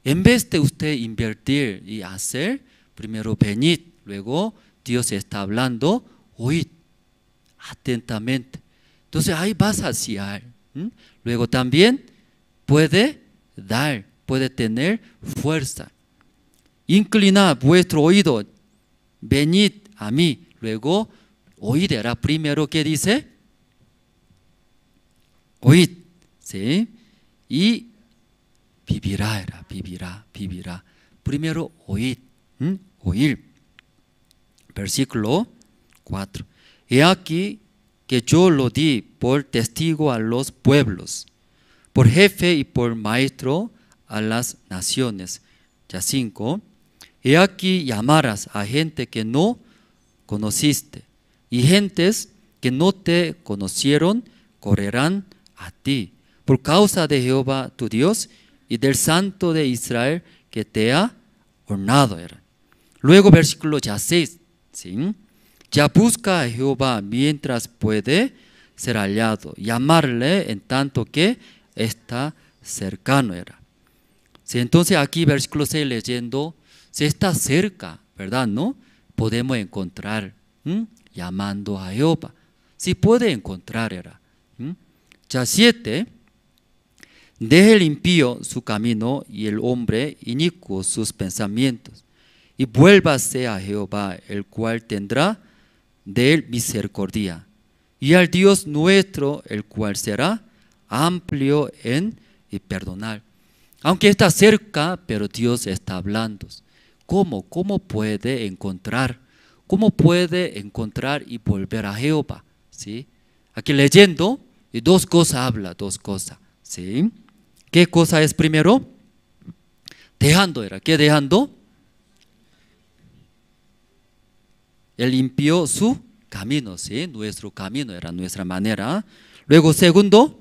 En vez de usted invertir y hacer, primero venid, luego Dios está hablando, oíd atentamente. Entonces ahí vas a saciar. Luego también puede dar, puede tener fuerza. Inclinad vuestro oído, venid a mí. Luego, oíd era primero, ¿qué dice? Oíd, ¿sí? Y vivirá, era, vivirá. Primero, oíd, oír. Versículo 4. He aquí que yo lo di por testigo a los pueblos, por jefe y por maestro a las naciones. Ya 5. He aquí llamarás a gente que no conociste, y gentes que no te conocieron correrán a ti, por causa de Jehová tu Dios y del Santo de Israel que te ha ornado. Luego versículo ya 6. ¿sí? Ya busca a Jehová mientras puede ser hallado, llamarle en tanto que está cercano. ¿Sí? Entonces aquí versículo 6 leyendo, si está cerca, ¿verdad? ¿No? Podemos encontrar llamando a Jehová. Si puede encontrar. Ya 7. Deje el impío su camino y el hombre inicuo sus pensamientos, y vuélvase a Jehová, el cual tendrá de él misericordia, y al Dios nuestro, el cual será amplio en y perdonar. Aunque está cerca, pero Dios está hablando. ¿Cómo? ¿Cómo puede encontrar? ¿Cómo puede encontrar y volver a Jehová? ¿Sí? Aquí leyendo, y dos cosas habla, dos cosas. ¿Sí? ¿Qué cosa es primero? Dejando era. ¿Qué dejando? El impío su camino, ¿sí? Nuestro camino era nuestra manera. Luego segundo,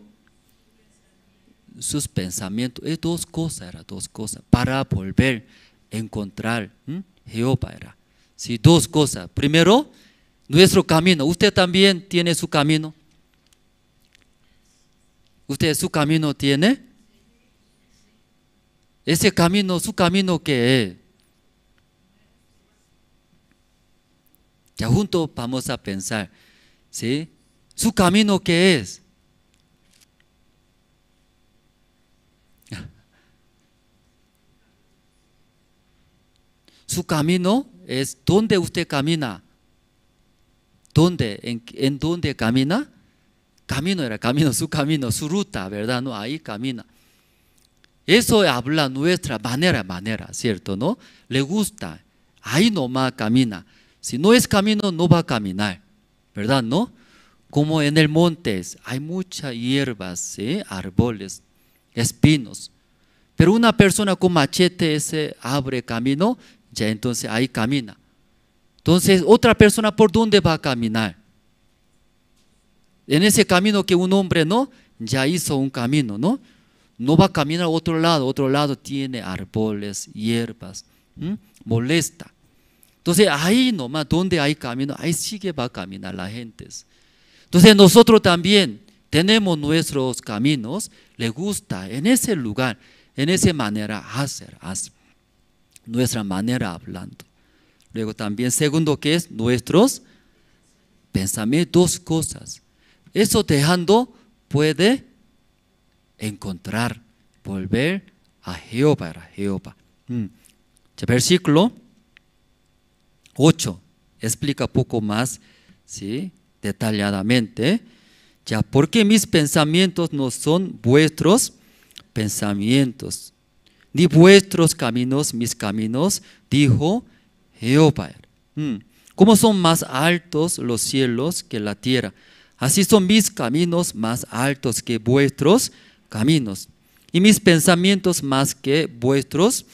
sus pensamientos. Es dos cosas, para volver a encontrar Jehová era. Sí, dos cosas. Primero, nuestro camino. Usted también tiene su camino. ¿Usted su camino tiene? Ese camino, su camino, ¿qué es? Ya juntos vamos a pensar, ¿sí? ¿Su camino qué es? Su camino es donde usted camina. ¿Dónde? ¿En dónde camina? Camino era camino, su ruta, ¿verdad? No, ahí camina. Eso habla nuestra manera, ¿cierto? ¿No? Le gusta, ahí nomás camina. Si no es camino, no va a caminar, ¿verdad? ¿No? Como en el monte hay muchas hierbas, ¿sí? Árboles, espinos. Pero una persona con machete se abre camino, ya entonces ahí camina. Entonces, otra persona, ¿por dónde va a caminar? En ese camino que un hombre, ¿no? Ya hizo un camino, ¿no? No va a caminar a otro lado tiene árboles, hierbas, molesta. Entonces ahí nomás, donde hay camino, ahí sí que va a caminar la gente. Entonces nosotros también tenemos nuestros caminos, le gusta en ese lugar, en esa manera hacer nuestra manera hablando. Luego también segundo que es nuestros pensamientos, dos cosas. Eso dejando puede encontrar, volver a Jehová. Versículo 8 explica poco más, ¿sí? Detalladamente. Ya, porque mis pensamientos no son vuestros pensamientos, ni vuestros caminos, mis caminos, dijo Jehová. Como son más altos los cielos que la tierra, así son mis caminos más altos que vuestros caminos, y mis pensamientos más que vuestros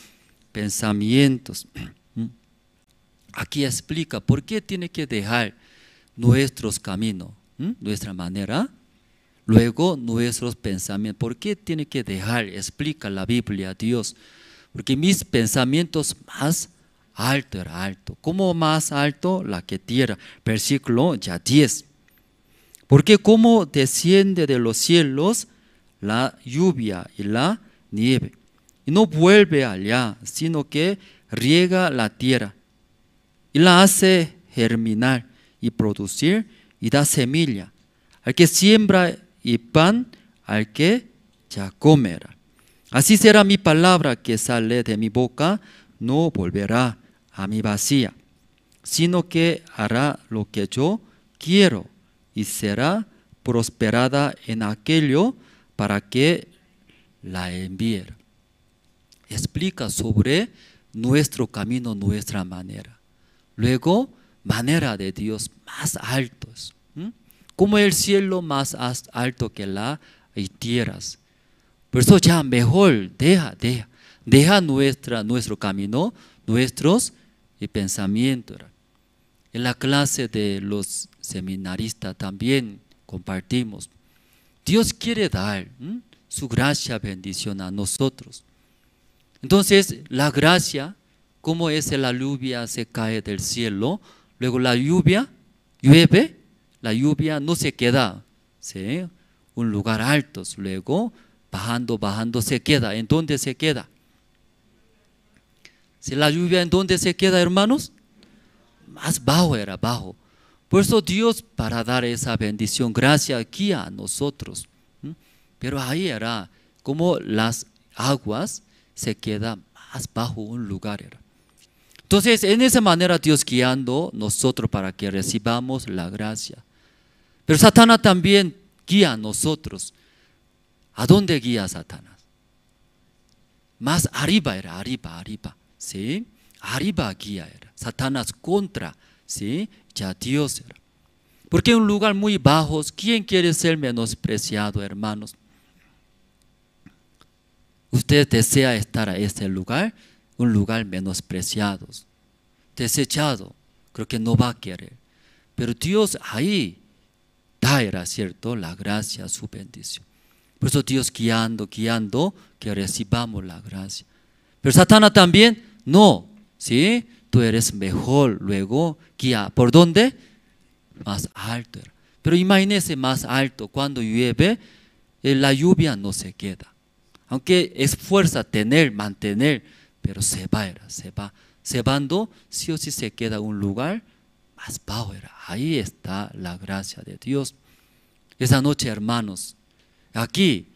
pensamientos. Aquí explica por qué tiene que dejar nuestros caminos, nuestra manera, luego nuestros pensamientos. ¿Por qué tiene que dejar? Explica la Biblia, Dios. Porque mis pensamientos más alto era alto. ¿Cómo más alto? La que tierra. Versículo ya 10. Porque como desciende de los cielos la lluvia y la nieve, y no vuelve allá, sino que riega la tierra y la hace germinar y producir y da semilla al que siembra y pan al que ya comerá. Así será mi palabra que sale de mi boca, no volverá a mí vacía, sino que hará lo que yo quiero y será prosperada en aquello para que la envíe. Explica sobre nuestro camino, nuestra manera. Luego, manera de Dios más altos, como el cielo más alto que la tierras. Por eso ya mejor deja nuestro camino, nuestros pensamientos. En la clase de los seminaristas también compartimos. Dios quiere dar su gracia, bendición a nosotros. Entonces, la gracia, como es la lluvia se cae del cielo, luego la lluvia llueve, la lluvia no se queda, ¿sí? Un lugar alto, luego bajando se queda. ¿En dónde se queda? Si la lluvia en dónde se queda, hermanos, más bajo era bajo. Por eso Dios para dar esa bendición, gracia aquí a nosotros. Pero ahí era como las aguas se queda más bajo un lugar. Era. Entonces, en esa manera Dios guiando nosotros para que recibamos la gracia. Pero Satanás también guía a nosotros. ¿A dónde guía Satanás? Más arriba era, arriba, ¿sí? Arriba guía era. Satanás contra, ¿sí? Ya Dios era. Porque en un lugar muy bajo, ¿quién quiere ser menospreciado, hermanos? Usted desea estar a este lugar, un lugar menospreciado, desechado, creo que no va a querer. Pero Dios ahí da, era cierto, la gracia, su bendición. Por eso Dios guiando, que recibamos la gracia. Pero Satanás también, no, ¿sí? Tú eres mejor, luego guía. ¿Por dónde? Más alto. Pero imagínese más alto, cuando llueve, la lluvia no se queda. Aunque esfuerza mantener, pero se va. Cebando, sí o sí se queda un lugar más bajo. Ahí está la gracia de Dios. Esa noche, hermanos, aquí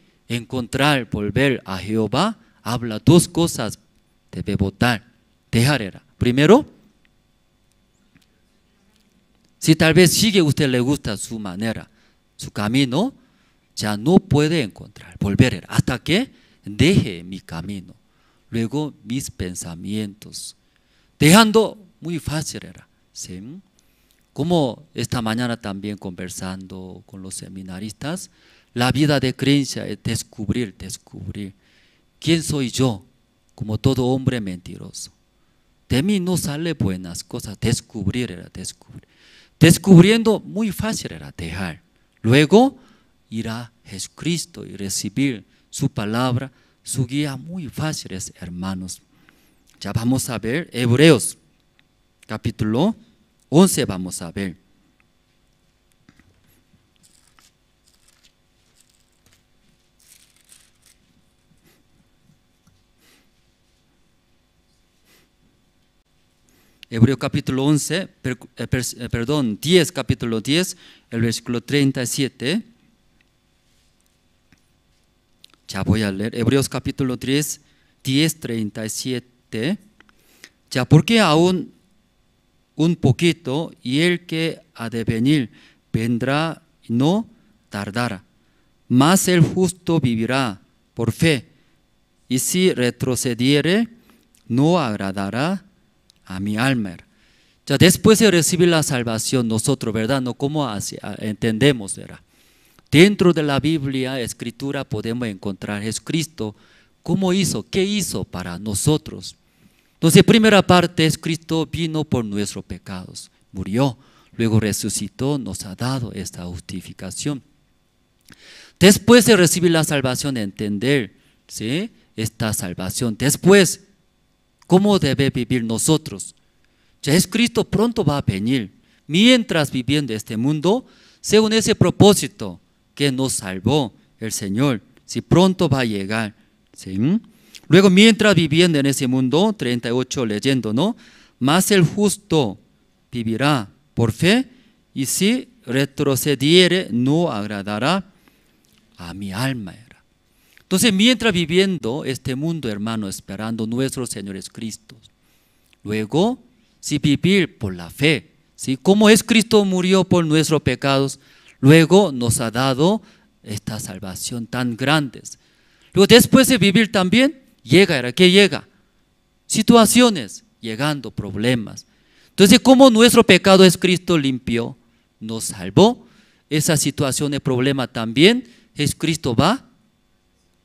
volver a Jehová, habla dos cosas, debe dejar. Primero, si tal vez sigue usted le gusta su manera, su camino, ya no puede encontrar, volver hasta que deje mi camino, luego mis pensamientos, dejando muy fácil ¿sí? Como esta mañana también conversando con los seminaristas, la vida de creencia es descubrir, ¿quién soy yo? Como todo hombre mentiroso, de mí no sale buenas cosas, descubrir. Descubriendo muy fácil dejar, luego ir a Jesucristo y recibir su palabra, su guía muy fácil, hermanos. Ya vamos a ver Hebreos, capítulo 11 vamos a ver. Hebreos capítulo 11, 10, capítulo 10, el versículo 37. Ya voy a leer, Hebreos capítulo 10, 37. Ya, porque aún un poquito, y el que ha de venir vendrá y no tardará. Mas el justo vivirá por fe, y si retrocediere, no agradará a mi alma. Ya después de recibir la salvación, nosotros, ¿verdad? No, ¿cómo entendemos? ¿Verdad? Dentro de la Biblia, Escritura, podemos encontrar Jesucristo. ¿Cómo hizo? ¿Qué hizo para nosotros? Entonces, primera parte es Cristo vino por nuestros pecados, murió, luego resucitó, nos ha dado esta justificación. Después de recibir la salvación, entender, ¿sí?, esta salvación. Después, ¿cómo debe vivir nosotros? Ya es Cristo pronto va a venir. Mientras viviendo este mundo, según ese propósito que nos salvó el Señor, si pronto va a llegar, ¿sí? Luego, mientras viviendo en ese mundo, 38 leyendo, ¿no? Mas el justo vivirá por fe, y si retrocediere, no agradará a mi alma. Entonces, mientras viviendo este mundo, hermano, esperando nuestro Señor Jesucristo. Luego, si vivir por la fe, ¿sí? Como es Cristo murió por nuestros pecados, luego nos ha dado esta salvación tan grande. Luego, después de vivir también, ¿qué llega? Situaciones, llegando problemas. Entonces, como nuestro pecado es Cristo limpió, nos salvó, esa situación de problema también, Jesucristo va a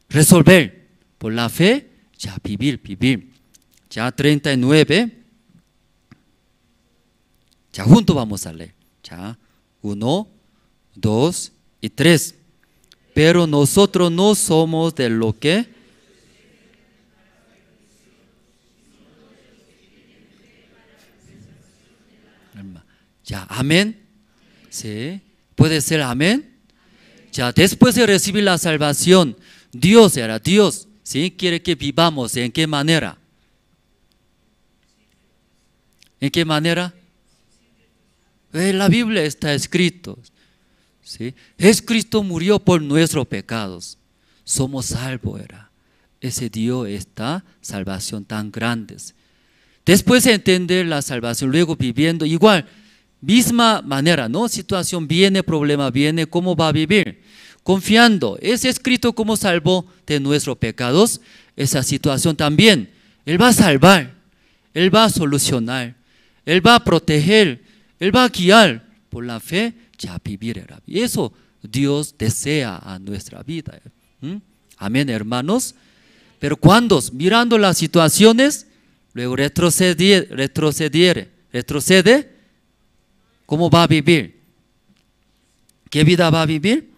resolver. Por la fe, ya vivir. Ya 39, ya juntos vamos a leer. Ya 1, 2 y 3. Pero nosotros no somos de lo que ya, amén. Sí, puede ser amén. Ya después de recibir la salvación, Dios era Dios, ¿sí? Quiere que vivamos. ¿En qué manera? ¿En qué manera? En la Biblia está escrito, ¿sí? Jesucristo murió por nuestros pecados. Somos salvos, era. Ese Dios esta salvación tan grande. Después de entender la salvación, luego viviendo igual, misma manera, ¿no? Situación viene, problema viene, ¿cómo va a vivir? Confiando, es escrito como salvó de nuestros pecados, esa situación también. Él va a salvar, Él va a solucionar, Él va a proteger, Él va a guiar. Por la fe, ya vivir. Y eso Dios desea a nuestra vida. Amén, hermanos. Pero cuando, mirando las situaciones, luego retrocede, ¿cómo va a vivir? ¿Qué vida va a vivir?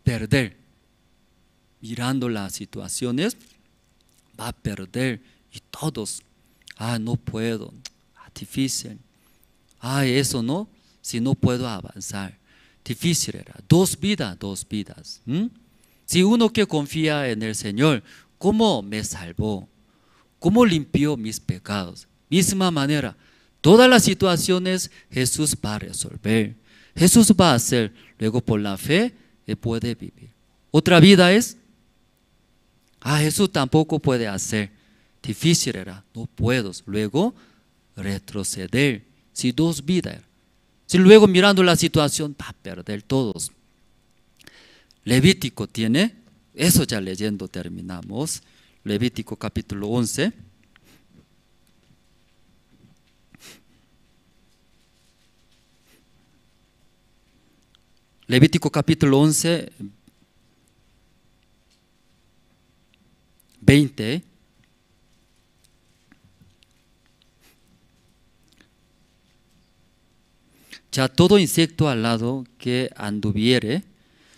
Perder. Mirando las situaciones, va a perder. Y todos, no puedo, difícil. Eso no, si no puedo avanzar. Difícil era, dos vidas. Si uno que confía en el Señor, ¿cómo me salvó? ¿Cómo limpió mis pecados? Misma manera, todas las situaciones Jesús va a resolver. Jesús va a hacer, luego por la fe puede vivir. Otra vida es, Jesús tampoco puede hacer. Difícil era, no puedo. Luego retroceder. Si dos vidas. Si luego mirando la situación va a perder todos. Levítico tiene, eso ya leyendo terminamos. Levítico capítulo 11. Levítico capítulo 11, 20. Ya todo insecto alado que anduviere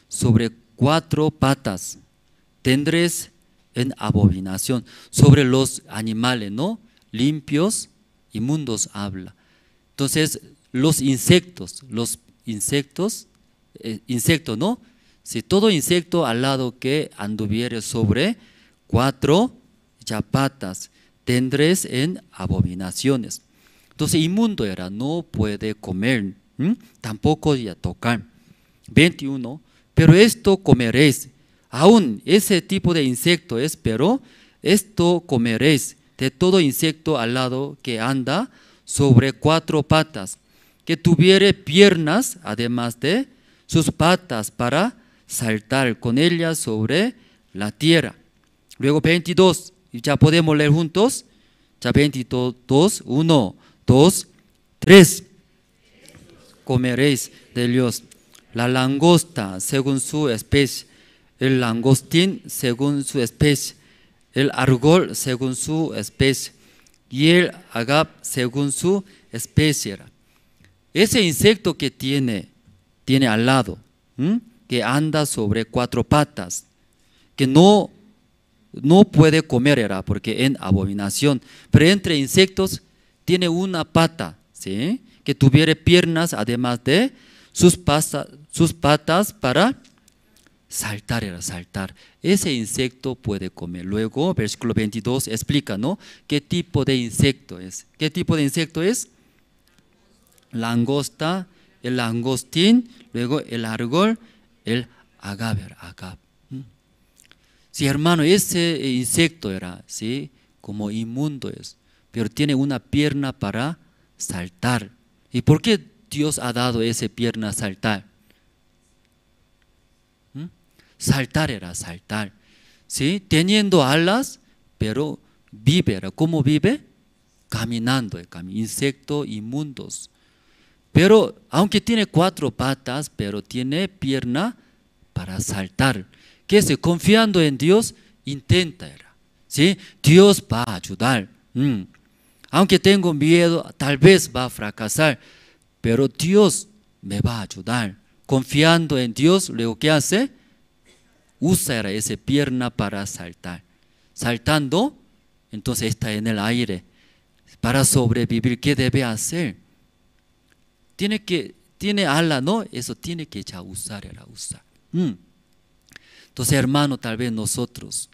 sobre 4 patas tendréis en abominación. Sobre los animales, ¿no? Limpios, inmundos habla. Entonces, los insectos, ¿no? Si todo insecto alado que anduviere sobre 4 ya patas tendréis en abominaciones. Entonces, inmundo era, no puede comer. Tampoco ya tocar. 21. Pero esto comeréis, aún ese tipo de insecto es, pero esto comeréis de todo insecto alado que anda sobre 4 patas, que tuviere piernas, además de sus patas, para saltar con ellas sobre la tierra. Luego 22, ya podemos leer juntos. Ya 22, 1, 2, 3. Comeréis de ellos la langosta según su especie, el langostín según su especie, el argol según su especie y el agap según su especie. Ese insecto que tiene al lado, que anda sobre 4 patas, que no puede comer, porque en abominación, pero entre insectos tiene una pata, ¿sí? Que tuviera piernas además de sus patas para saltar, saltar. Ese insecto puede comer. Luego, versículo 22 explica, ¿no? ¿Qué tipo de insecto es? ¿Qué tipo de insecto es? Langosta, el langostín, luego el argol, el agap. Sí, hermano, ese insecto ¿sí? Como inmundo es, pero tiene una pierna para saltar. ¿Y por qué Dios ha dado esa pierna a saltar? Saltar. ¿Sí? Teniendo alas, pero vive, ¿cómo vive? Caminando, insectos inmundos. Pero aunque tiene 4 patas, pero tiene pierna para saltar. Que se confiando en Dios, intenta, ¿sí? Dios va a ayudar. Aunque tengo miedo, tal vez va a fracasar, pero Dios me va a ayudar. Confiando en Dios, luego ¿qué hace? Usa esa pierna para saltar. Saltando, entonces está en el aire. Para sobrevivir, ¿qué debe hacer? Tiene ala, ¿no? Eso tiene que ya usar. Entonces, hermano, tal vez nosotros,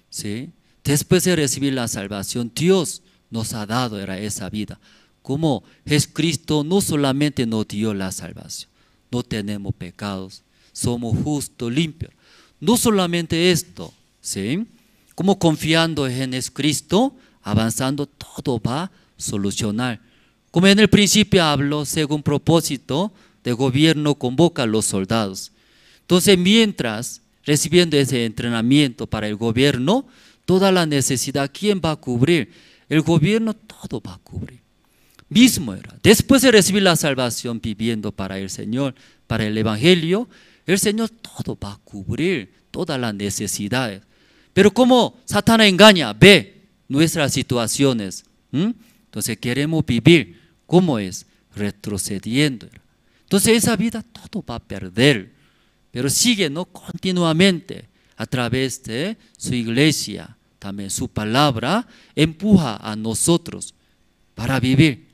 ¿sí? Después de recibir la salvación, Dios nos ha dado esa vida. Como Jesucristo no solamente nos dio la salvación, no tenemos pecados, somos justos, limpios. No solamente esto, ¿sí? Como confiando en Jesucristo, avanzando, todo va a solucionar. Como en el principio hablo, según propósito de gobierno, convoca a los soldados. Entonces, mientras recibiendo ese entrenamiento para el gobierno, toda la necesidad, ¿quién va a cubrir? El gobierno todo va a cubrir. Mismo después de recibir la salvación, viviendo para el Señor, para el Evangelio, el Señor todo va a cubrir, todas las necesidades. Pero como Satanás engaña, ve nuestras situaciones. Entonces queremos vivir, ¿cómo es? Retrocediendo. Entonces esa vida todo va a perder. Pero sigue, ¿no? Continuamente a través de su iglesia, también su palabra, empuja a nosotros para vivir.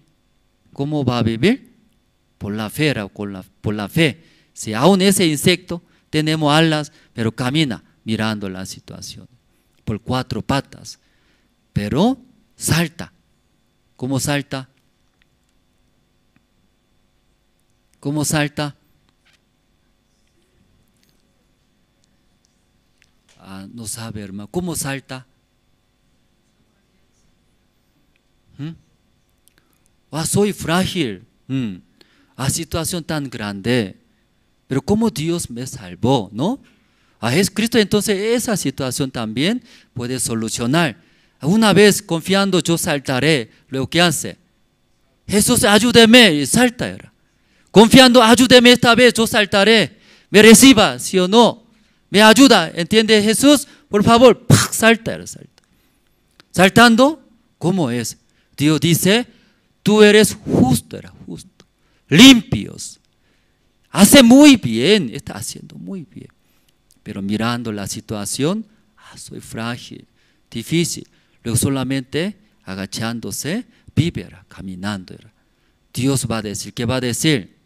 ¿Cómo va a vivir? Por la fe, por la fe. Si aún ese insecto tenemos alas, pero camina mirando la situación. Por 4 patas. Pero salta. ¿Cómo salta? ¿Cómo salta? No sabe, hermano. ¿Cómo salta? Soy frágil. Situación tan grande. Pero ¿cómo Dios me salvó? ¿No? A Jesucristo, entonces esa situación también puede solucionar. Una vez confiando, yo saltaré. Luego, ¿qué hace? Jesús, ayúdeme. Y salta. Confiando, ayúdeme esta vez, yo saltaré. Me reciba, ¿sí o no? Me ayuda, ¿entiende Jesús? Por favor, salta. Saltando, ¿cómo es? Dios dice, tú eres justo, limpios. Hace muy bien, está haciendo muy bien. Pero mirando la situación, soy frágil, difícil. Luego solamente agachándose, vive, caminando. Dios va a decir, ¿qué va a decir?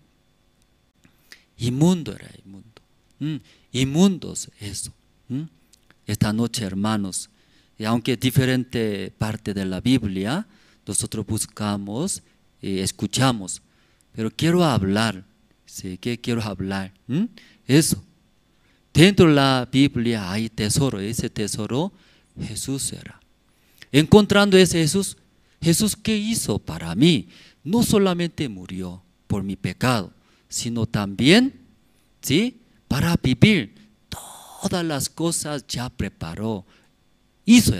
Inmundo, inmundo. Inmundos eso. Esta noche, hermanos, y aunque diferente parte de la Biblia, nosotros buscamos y escuchamos, pero quiero hablar, ¿sí? ¿Qué quiero hablar? Eso. Dentro de la Biblia hay tesoro, ese tesoro Jesús era. Encontrando ese Jesús, Jesús, ¿qué hizo para mí? No solamente murió por mi pecado, sino también, ¿sí?, para vivir. Todas las cosas ya preparó. Hizo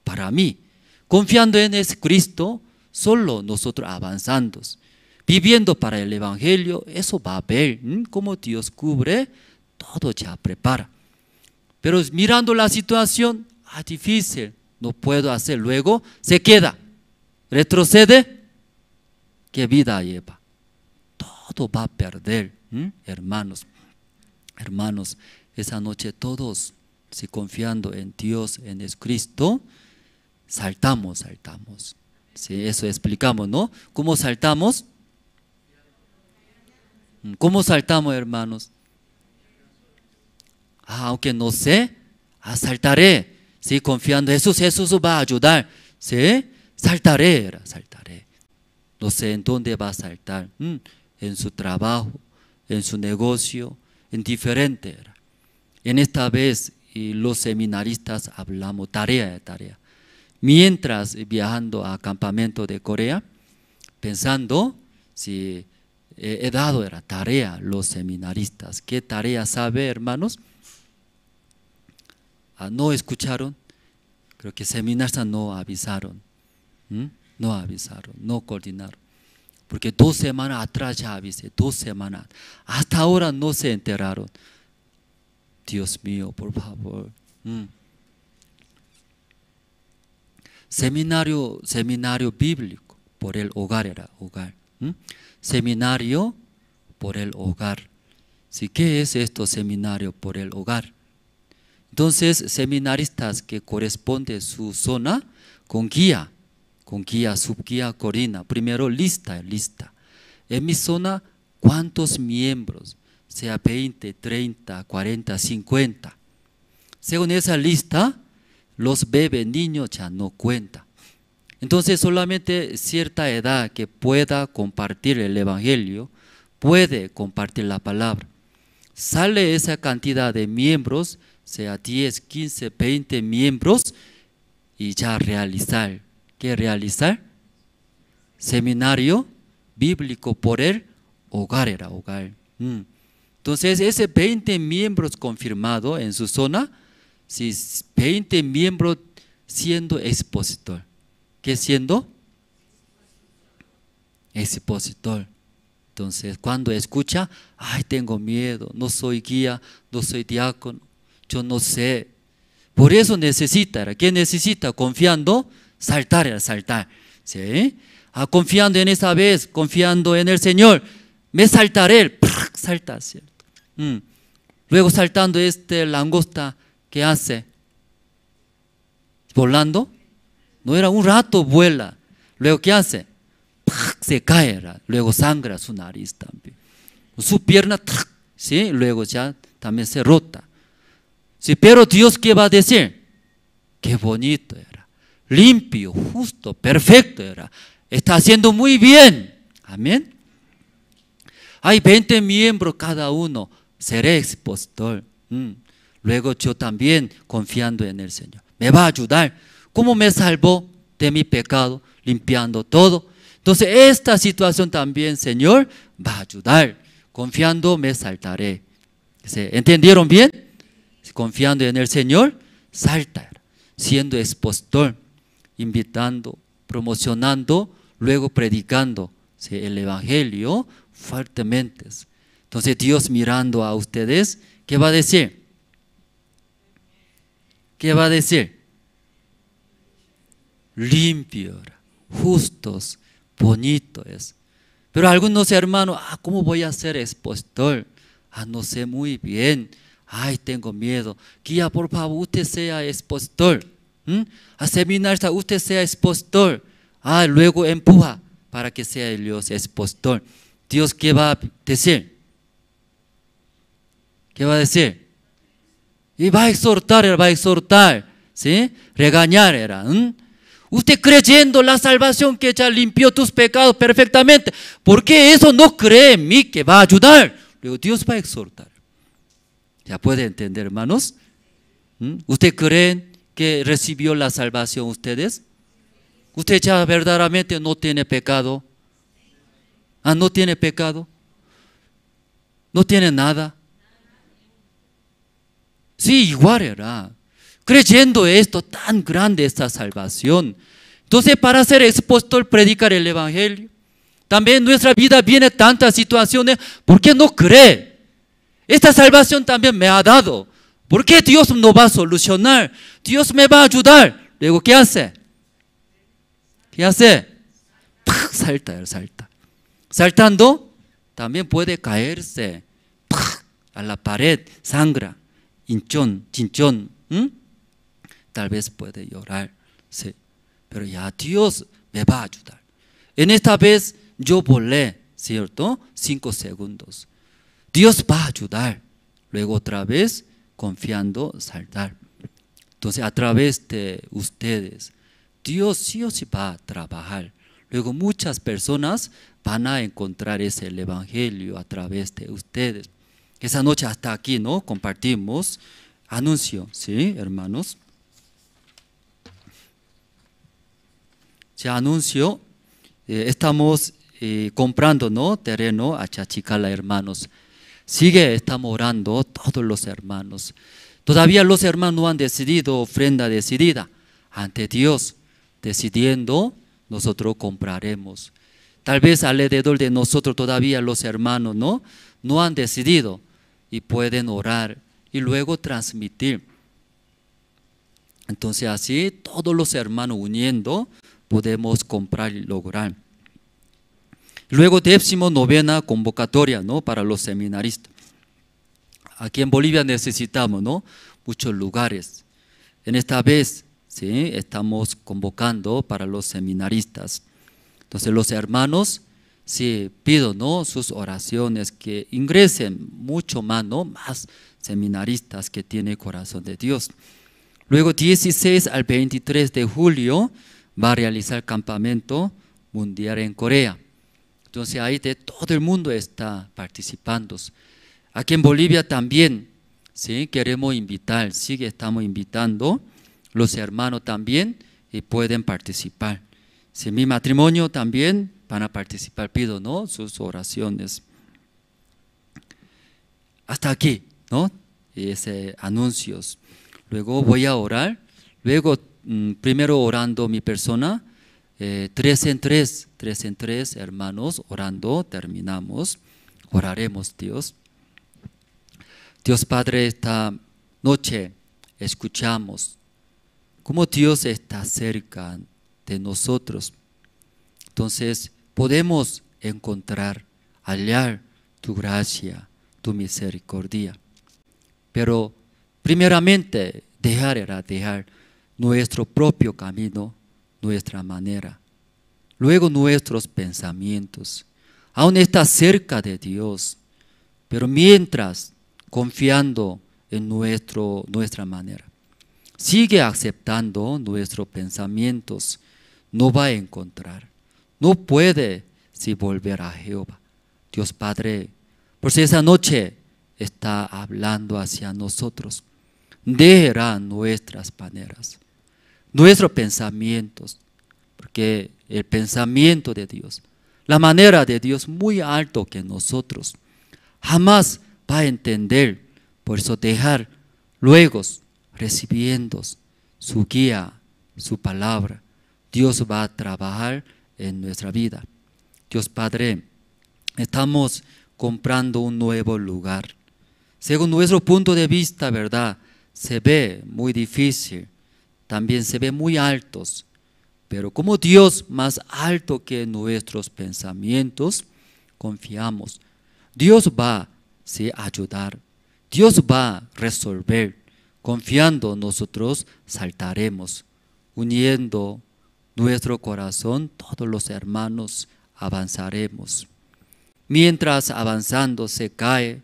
para mí. Confiando en ese Cristo, solo nosotros avanzando, viviendo para el Evangelio, eso va a ver cómo Dios cubre, todo ya prepara. Pero mirando la situación, difícil, no puedo hacer, luego se queda, retrocede, ¿qué vida lleva? Todo va a perder, hermanos. Hermanos, esa noche todos, si confiando en Dios, en Jesucristo, saltamos. Sí, eso explicamos, ¿no? ¿Cómo saltamos? ¿Cómo saltamos, hermanos? Aunque no sé, saltaré. Sí, confiando en Jesús, Jesús va a ayudar. Sí, saltaré. No sé en dónde va a saltar. En su trabajo, en su negocio, en diferente. En esta vez, los seminaristas hablamos tarea. Mientras viajando a campamento de Corea, pensando si he dado tarea a los seminaristas. ¿Qué tarea sabe, hermanos? No escucharon, creo que seminaristas no avisaron, no coordinaron, porque 2 semanas atrás ya avisé, 2 semanas, hasta ahora no se enteraron. Dios mío, por favor. Seminario bíblico por el hogar era hogar. Seminario por el hogar. ¿Sí? ¿Qué es esto, seminario por el hogar? Entonces, seminaristas que corresponde su zona con guía, subguía, coordina. Primero lista. En mi zona, ¿cuántos miembros? Sea 20, 30, 40, 50. Según esa lista, los bebés, niños ya no cuentan. Entonces, solamente cierta edad que pueda compartir el Evangelio, puede compartir la palabra. Sale esa cantidad de miembros, sea 10, 15, 20 miembros, y ya realizar. ¿Qué realizar? Seminario bíblico por el hogar era hogar. Entonces, ese 20 miembros confirmado en su zona, si 20 miembros siendo expositor. ¿Qué siendo? Expositor. Entonces, cuando escucha, tengo miedo, no soy guía, no soy diácono, yo no sé. Por eso necesita, ¿qué necesita? Confiando, saltar. ¿Sí? Confiando en esa vez, confiando en el Señor, me saltaré, salta, ¿cierto? Luego saltando langosta, ¿qué hace? Volando. No era un rato, vuela. Luego, ¿qué hace? Se cae, luego sangra su nariz también. Su pierna, ¿sí? Luego ya también se rota. Sí, pero Dios, ¿qué va a decir? Qué bonito era. Limpio, justo, perfecto era. Está haciendo muy bien. Amén. Hay 20 miembros cada uno. Seré expositor. Luego yo también confiando en el Señor. Me va a ayudar. ¿Cómo me salvó de mi pecado? Limpiando todo. Entonces esta situación también, Señor, va a ayudar. Confiando me saltaré. ¿Entendieron bien? Confiando en el Señor, saltar. Siendo expositor, invitando, promocionando, luego predicando el Evangelio fuertemente. Entonces Dios mirando a ustedes, ¿qué va a decir? ¿Qué va a decir? Limpio, justos, bonito es. Pero algunos hermanos, ¿cómo voy a ser expositor? No sé muy bien. Tengo miedo. Guía, por favor, usted sea expositor. A seminarista, usted sea expositor. Luego empuja para que sea Dios expositor. Dios, ¿qué va a decir? ¿Qué va a decir? Y va a exhortar, ¿sí? Regañar era. Usted creyendo la salvación que ya limpió tus pecados perfectamente, ¿por qué eso no cree en mí que va a ayudar? Luego Dios va a exhortar. ¿Ya puede entender, hermanos? ¿Usted cree que recibió la salvación ustedes? ¿Usted ya verdaderamente no tiene pecado? Ah, no tiene pecado. No tiene nada. Sí, igual era. Creyendo esto, tan grande esta salvación. Entonces, para ser apóstol, predicar el evangelio. También en nuestra vida viene tantas situaciones. ¿Por qué no cree? Esta salvación también me ha dado. ¿Por qué Dios no va a solucionar? Dios me va a ayudar. Luego, ¿qué hace? ¿Qué hace? ¡Pah! Salta, salta. Saltando, también puede caerse. ¡Pah! A la pared, sangra, hinchón, chinchón. Tal vez puede llorar, sí. Pero ya Dios me va a ayudar. En esta vez yo volé, ¿cierto? 5 segundos. Dios va a ayudar. Luego otra vez, confiando, saltar. Entonces, a través de ustedes, Dios sí o sí va a trabajar. Luego muchas personas van a encontrar ese evangelio a través de ustedes. Esa noche hasta aquí, ¿no? Compartimos anuncio, ¿sí, hermanos? Ya anuncio, estamos comprando, ¿no? Terreno a Chachicala, hermanos. Estamos orando todos los hermanos. Todavía los hermanos no han decidido ofrenda decidida ante Dios. Decidiendo, nosotros compraremos. Tal vez alrededor de nosotros todavía los hermanos no han decidido y pueden orar y luego transmitir. Entonces así todos los hermanos uniendo podemos comprar y lograr. Luego 19ª convocatoria, ¿no? Para los seminaristas. Aquí en Bolivia necesitamos, ¿no? Muchos lugares. En esta vez, ¿sí? Estamos convocando para los seminaristas. Entonces los hermanos, sí, pido, ¿no? Sus oraciones, que ingresen mucho más, ¿no? Más seminaristas que tienen corazón de Dios. Luego 16 al 23 de julio va a realizar campamento mundial en Corea. Entonces ahí de todo el mundo está participando. Aquí en Bolivia también, ¿sí? Queremos invitar, sí que estamos invitando. Los hermanos también y pueden participar. Si mi matrimonio también van a participar, pido, ¿no? Sus oraciones. Hasta aquí, ¿no? Ese anuncios. Luego voy a orar. Luego, primero orando mi persona. 3 en 3, hermanos, orando, terminamos. Oraremos, Dios. Dios Padre, esta noche escuchamos cómo Dios está cerca de nosotros. Entonces podemos encontrar, hallar tu gracia, tu misericordia. Pero primeramente dejar nuestro propio camino, nuestra manera. Luego nuestros pensamientos. Aún está cerca de Dios, pero mientras confiando en nuestra manera. Sigue aceptando nuestros pensamientos, no va a encontrar. No puede si volver a Jehová. Dios Padre, por si esa noche está hablando hacia nosotros. Dejará nuestras maneras, nuestros pensamientos, porque el pensamiento de Dios, la manera de Dios muy alto que nosotros. Jamás va a entender, por eso dejar luego recibiendo su guía, su palabra. Dios va a trabajar en nuestra vida. Dios Padre, estamos comprando un nuevo lugar. Según nuestro punto de vista, ¿verdad? Se ve muy difícil, también se ve muy altos, pero como Dios más alto que nuestros pensamientos, confiamos. Dios va a ayudar, Dios va a resolver. Confiando nosotros saltaremos, uniendo nuestro corazón, todos los hermanos avanzaremos. Mientras avanzando se cae,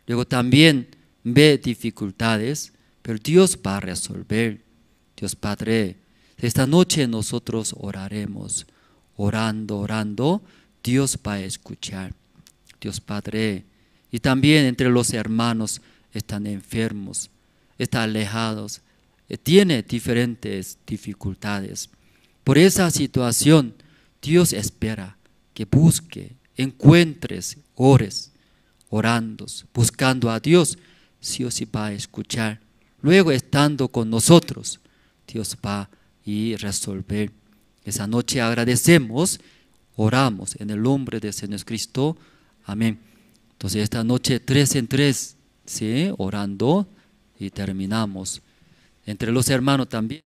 luego también ve dificultades, pero Dios va a resolver. Dios Padre, esta noche nosotros oraremos, orando, Dios va a escuchar. Dios Padre, y también entre los hermanos están enfermos, están alejados, tiene diferentes dificultades. Por esa situación, Dios espera que busque, encuentres, ores, orando, buscando a Dios, sí o sí va a escuchar. Luego, estando con nosotros, Dios va a resolver. Esa noche agradecemos, oramos en el nombre de Señor Jesucristo. Amén. Entonces, esta noche 3 en 3, ¿sí? Orando y terminamos. Entre los hermanos también.